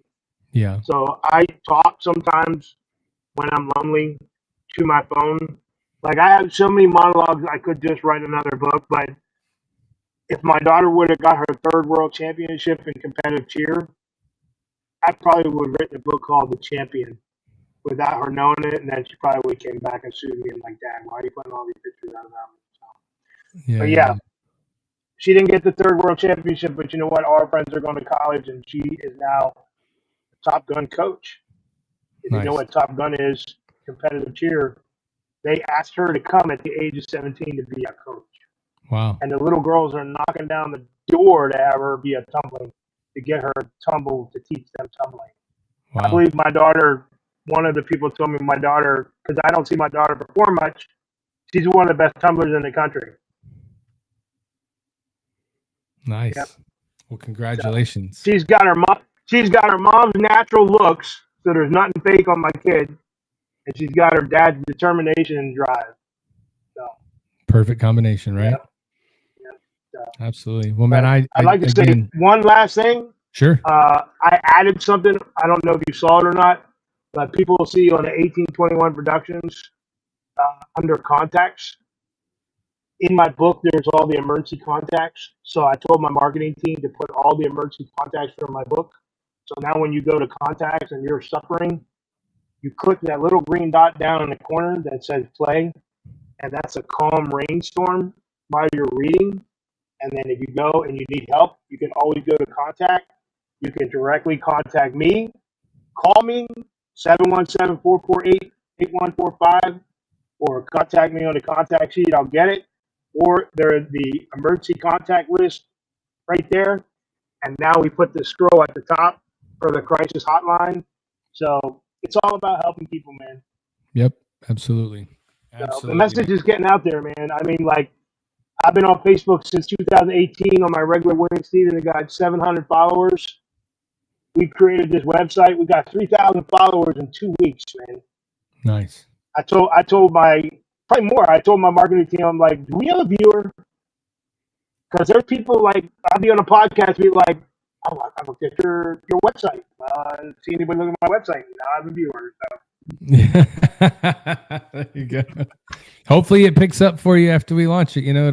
Yeah. So I talk sometimes when I'm lonely to my phone. Like, I have so many monologues, I could just write another book. But if my daughter would have got her third world championship in competitive cheer, I probably would have written a book called The Champion without her knowing it. And then she probably would have came back and sued me and like, Dad, why are you putting all these pictures out of that? Yeah. But yeah. She didn't get the third world championship, but you know what? All her friends are going to college, and she is now a Top Gun coach. If you know what Top Gun is, competitive cheer, they asked her to come at the age of 17 to be a coach. Wow. And the little girls are knocking down the adore to have her be a tumbling, to get her tumble, to teach them tumbling. Wow. I believe my daughter, one of the people told me my daughter, because I don't see my daughter perform much, she's one of the best tumblers in the country. Nice. Yep. Well, congratulations. She's got her mom's natural looks, so there's nothing fake on my kid, and she's got her dad's determination and drive. So Perfect combination, right? Absolutely. Well, man, I'd like to say one last thing. Sure. I added something. I don't know if you saw it or not, but people will see on the 1821 Productions under contacts. In my book, there's all the emergency contacts. So I told my marketing team to put all the emergency contacts from my book. So now when you go to contacts and you're suffering, you click that little green dot down in the corner that says play, and that's a calm rainstorm while you're reading. And then if you go and you need help, you can always go to contact. You can directly contact me. Call me, 717-448-8145, or contact me on the contact sheet. I'll get it. Or there's the emergency contact list right there. And now we put the scroll at the top for the crisis hotline. So it's all about helping people, man. Yep, absolutely. So the message is getting out there, man. I mean, like, I've been on Facebook since 2018 on my regular William Stevens. I got 700 followers. We created this website. We got 3,000 followers in 2 weeks, man. Nice. I told probably more. I told my marketing team, I'm like, do we have a viewer? Because there's people like, I'll be on a podcast, be like, I looked at your website. See anybody look at my website? Now I have a viewer. So. There you go. Hopefully it picks up for you after we launch it. You know,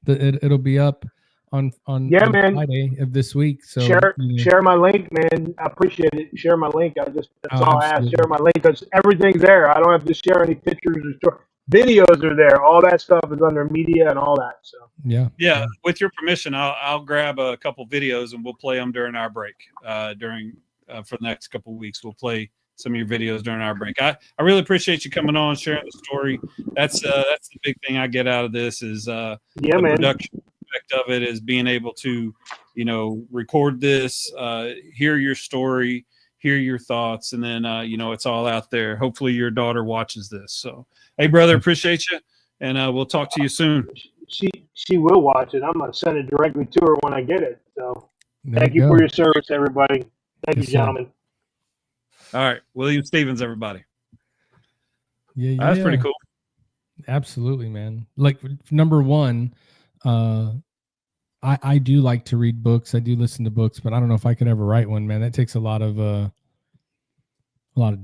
it'll be up on Friday of this week. So share my link, man. I appreciate it. Share my link. That's all I ask. Share my link because everything's there. I don't have to share any pictures or stories. Videos are there. All that stuff is under media and all that. So yeah. With your permission, I'll grab a couple videos and we'll play them during our break. For the next couple of weeks, we'll play some of your videos during our break. I really appreciate you coming on, sharing the story. That's the big thing I get out of this is the production aspect of it is being able to, record this, hear your story, hear your thoughts, and then it's all out there. Hopefully your daughter watches this. So hey brother, appreciate you, and we'll talk to you soon. She will watch it. I'm gonna send it directly to her when I get it. So thank you for your service, everybody. Thank you, gentlemen. All right, William Stevens, everybody. Yeah, that's pretty cool. Absolutely, man. Like number one, I do like to read books. I do listen to books, but I don't know if I could ever write one, man. That takes a lot of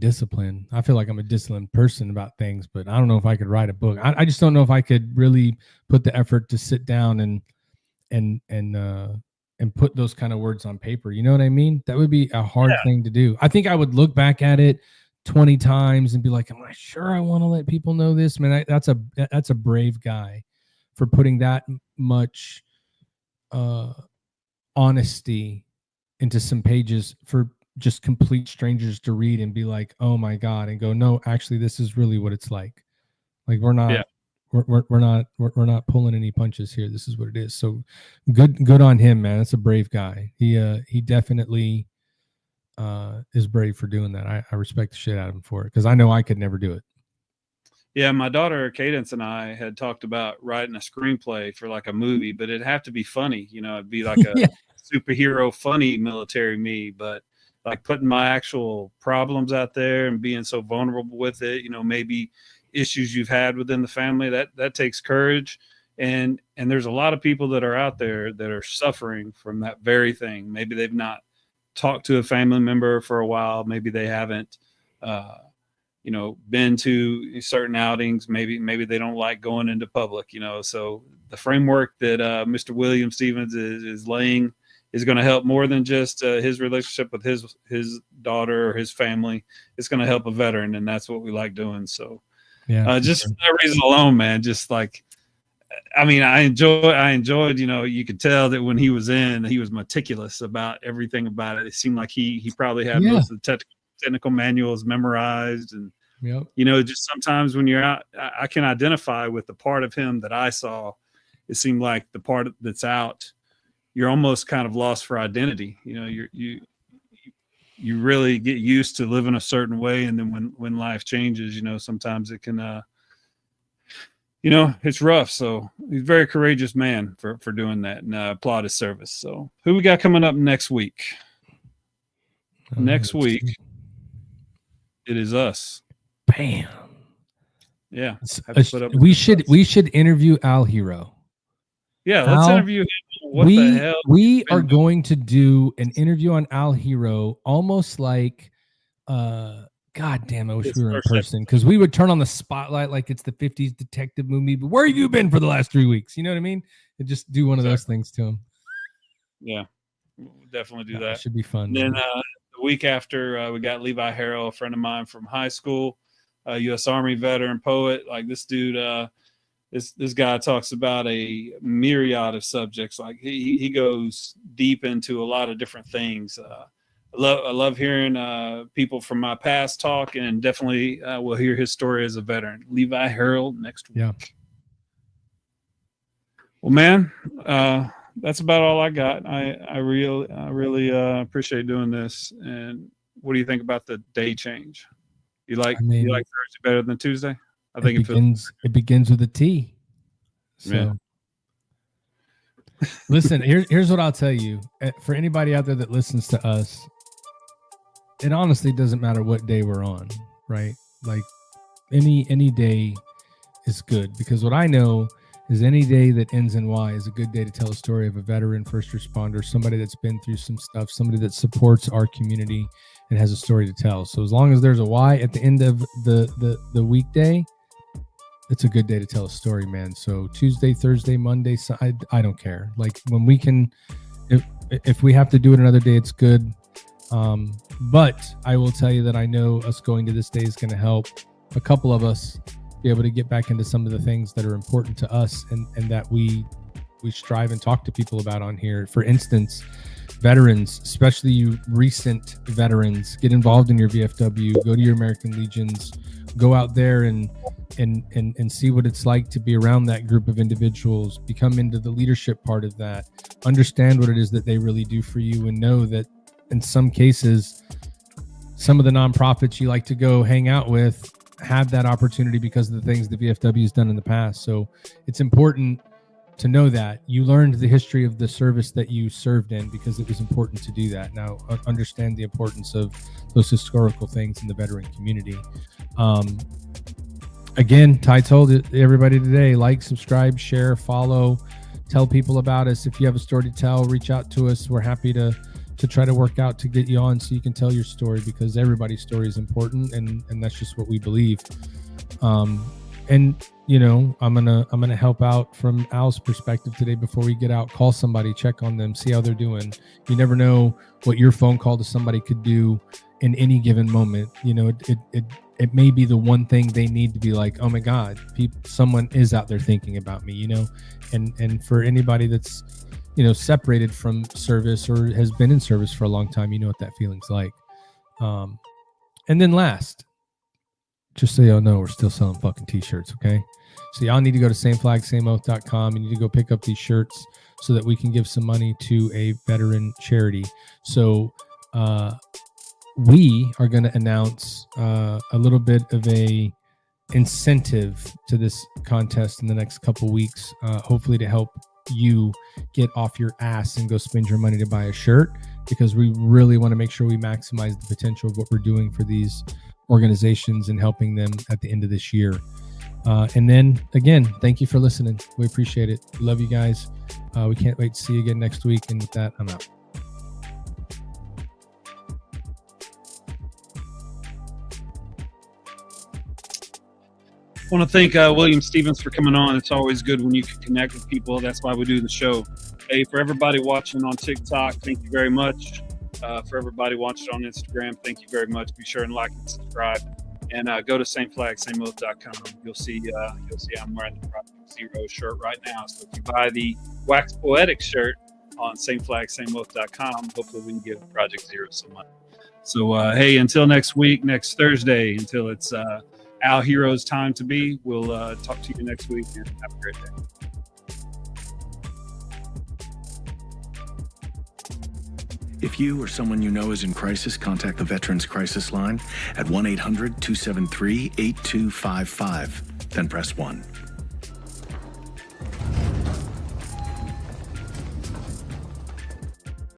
discipline. I feel like I'm a disciplined person about things, but I don't know if I could write a book. I just don't know if I could really put the effort to sit down and put those kind of words on paper. You know what I mean? That would be a hard thing to do. I think I would look back at it 20 times and be like, am I sure I want to let people know this? Man, that's a brave guy for putting that much honesty into some pages for just complete strangers to read and be like, oh my God, and go, no, actually, this is really what it's like. Like we're not pulling any punches here. This is what it is. So good on him, man. That's a brave guy. He definitely is brave for doing that. I respect the shit out of him for it because I know I could never do it. Yeah, my daughter Cadence and I had talked about writing a screenplay for like a movie, but it'd have to be funny. It'd be like a superhero funny military me, but like putting my actual problems out there and being so vulnerable with it, maybe issues you've had within the family, that takes courage. And there's a lot of people that are out there that are suffering from that very thing. Maybe they've not talked to a family member for a while. Maybe they haven't, been to certain outings. Maybe they don't like going into public, so the framework that Mr. William Stevens is laying is going to help more than just his relationship with his daughter or his family. It's going to help a veteran. And that's what we like doing. So just for that reason alone, man, just like, I mean, I enjoyed, you could tell that when he was he was meticulous about everything about it. It seemed like he probably had most of the technical manuals memorized. And, just sometimes when you're out, I can identify with the part of him that I saw. It seemed like the part that's out, you're almost kind of lost for identity. You know, you really get used to living a certain way, and then when life changes, you know, sometimes it can you know, it's rough. So he's a very courageous man for doing that, and applaud his service. So who we got coming up next week? Next week, it is us. Bam. Yeah. We should interview Al Hero. Yeah, let's interview him. What the hell? We are going to do an interview on Al Hero, almost like God damn, I wish we were in person, because we would turn on the spotlight like it's the 50s detective movie. But where have you been for the last 3 weeks? You know what I mean? And just do one of those things to him. Yeah, we'll definitely do that. It should be fun. And then the week after, we got Levi Harrell, a friend of mine from high school, U.S. Army veteran, poet. Like this dude, this guy talks about a myriad of subjects. Like he goes deep into a lot of different things. I love hearing people from my past talk, and definitely we'll hear his story as a veteran. Levi Harrell next week. Yeah. Well, man, that's about all I got. I really appreciate doing this. And what do you think about the day change? You like Thursday better than Tuesday? I think it begins with a T. So. Yeah. Listen, here's what I'll tell you. For anybody out there that listens to us, it honestly doesn't matter what day we're on, right? Like any day is good, because what I know is any day that ends in Y is a good day to tell a story of a veteran, first responder, somebody that's been through some stuff, somebody that supports our community and has a story to tell. So as long as there's a Y at the end of the weekday, it's a good day to tell a story, man. So Tuesday, Thursday, Monday, I don't care. Like when we can, if we have to do it another day, it's good. But I will tell you that I know us going to this day is going to help a couple of us be able to get back into some of the things that are important to us, and that we strive and talk to people about on here. For instance, veterans, especially you recent veterans, get involved in your VFW, go to your American Legions, go out there and see what it's like to be around that group of individuals, become into the leadership part of that, understand what it is that they really do for you, and know that in some cases, some of the nonprofits you like to go hang out with have that opportunity because of the things the VFW has done in the past. So it's important to know that you learned the history of the service that you served in because it was important to do that. Now, understand the importance of those historical things in the veteran community. Again, Ty told everybody today, like, subscribe, share, follow, tell people about us. If you have a story to tell, reach out to us. We're happy to try to work out to get you on so you can tell your story, because everybody's story is important, and that's just what we believe. And you know, I'm gonna help out from Al's perspective today. Before we get out, call somebody, check on them, see how they're doing. You never know what your phone call to somebody could do in any given moment. You know, it may be the one thing they need to be like, oh my God, someone is out there thinking about me, you know. And for anybody that's, you know, separated from service or has been in service for a long time, you know what that feeling's like. And then last, just so y'all know, we're still selling fucking t-shirts, okay? So y'all need to go to sameflagsameoath.com. You need to go pick up these shirts so that we can give some money to a veteran charity. So we are going to announce a little bit of a incentive to this contest in the next couple weeks, hopefully to help you get off your ass and go spend your money to buy a shirt, because we really want to make sure we maximize the potential of what we're doing for these organizations and helping them at the end of this year. And then again, thank you for listening. We appreciate it. We love you guys. We can't wait to see you again next week. And with that, I'm out. I want to thank William Stevens for coming on. It's always good when you can connect with people. That's why we do the show. Hey, for everybody watching on TikTok, thank you very much. For everybody watching on Instagram, thank you very much. Be sure and like and subscribe. And go to sameflagsameoath.com. You'll see I'm wearing the Project Zero shirt right now. So if you buy the Wax Poetic shirt on sameflagsameoath.com, hopefully we can give Project Zero some money. So, hey, until next week, next Thursday, until it's Al Hero's time to be, we'll talk to you next week, and have a great day. If you or someone you know is in crisis, contact the Veterans Crisis Line at 1-800-273-8255. Then press 1.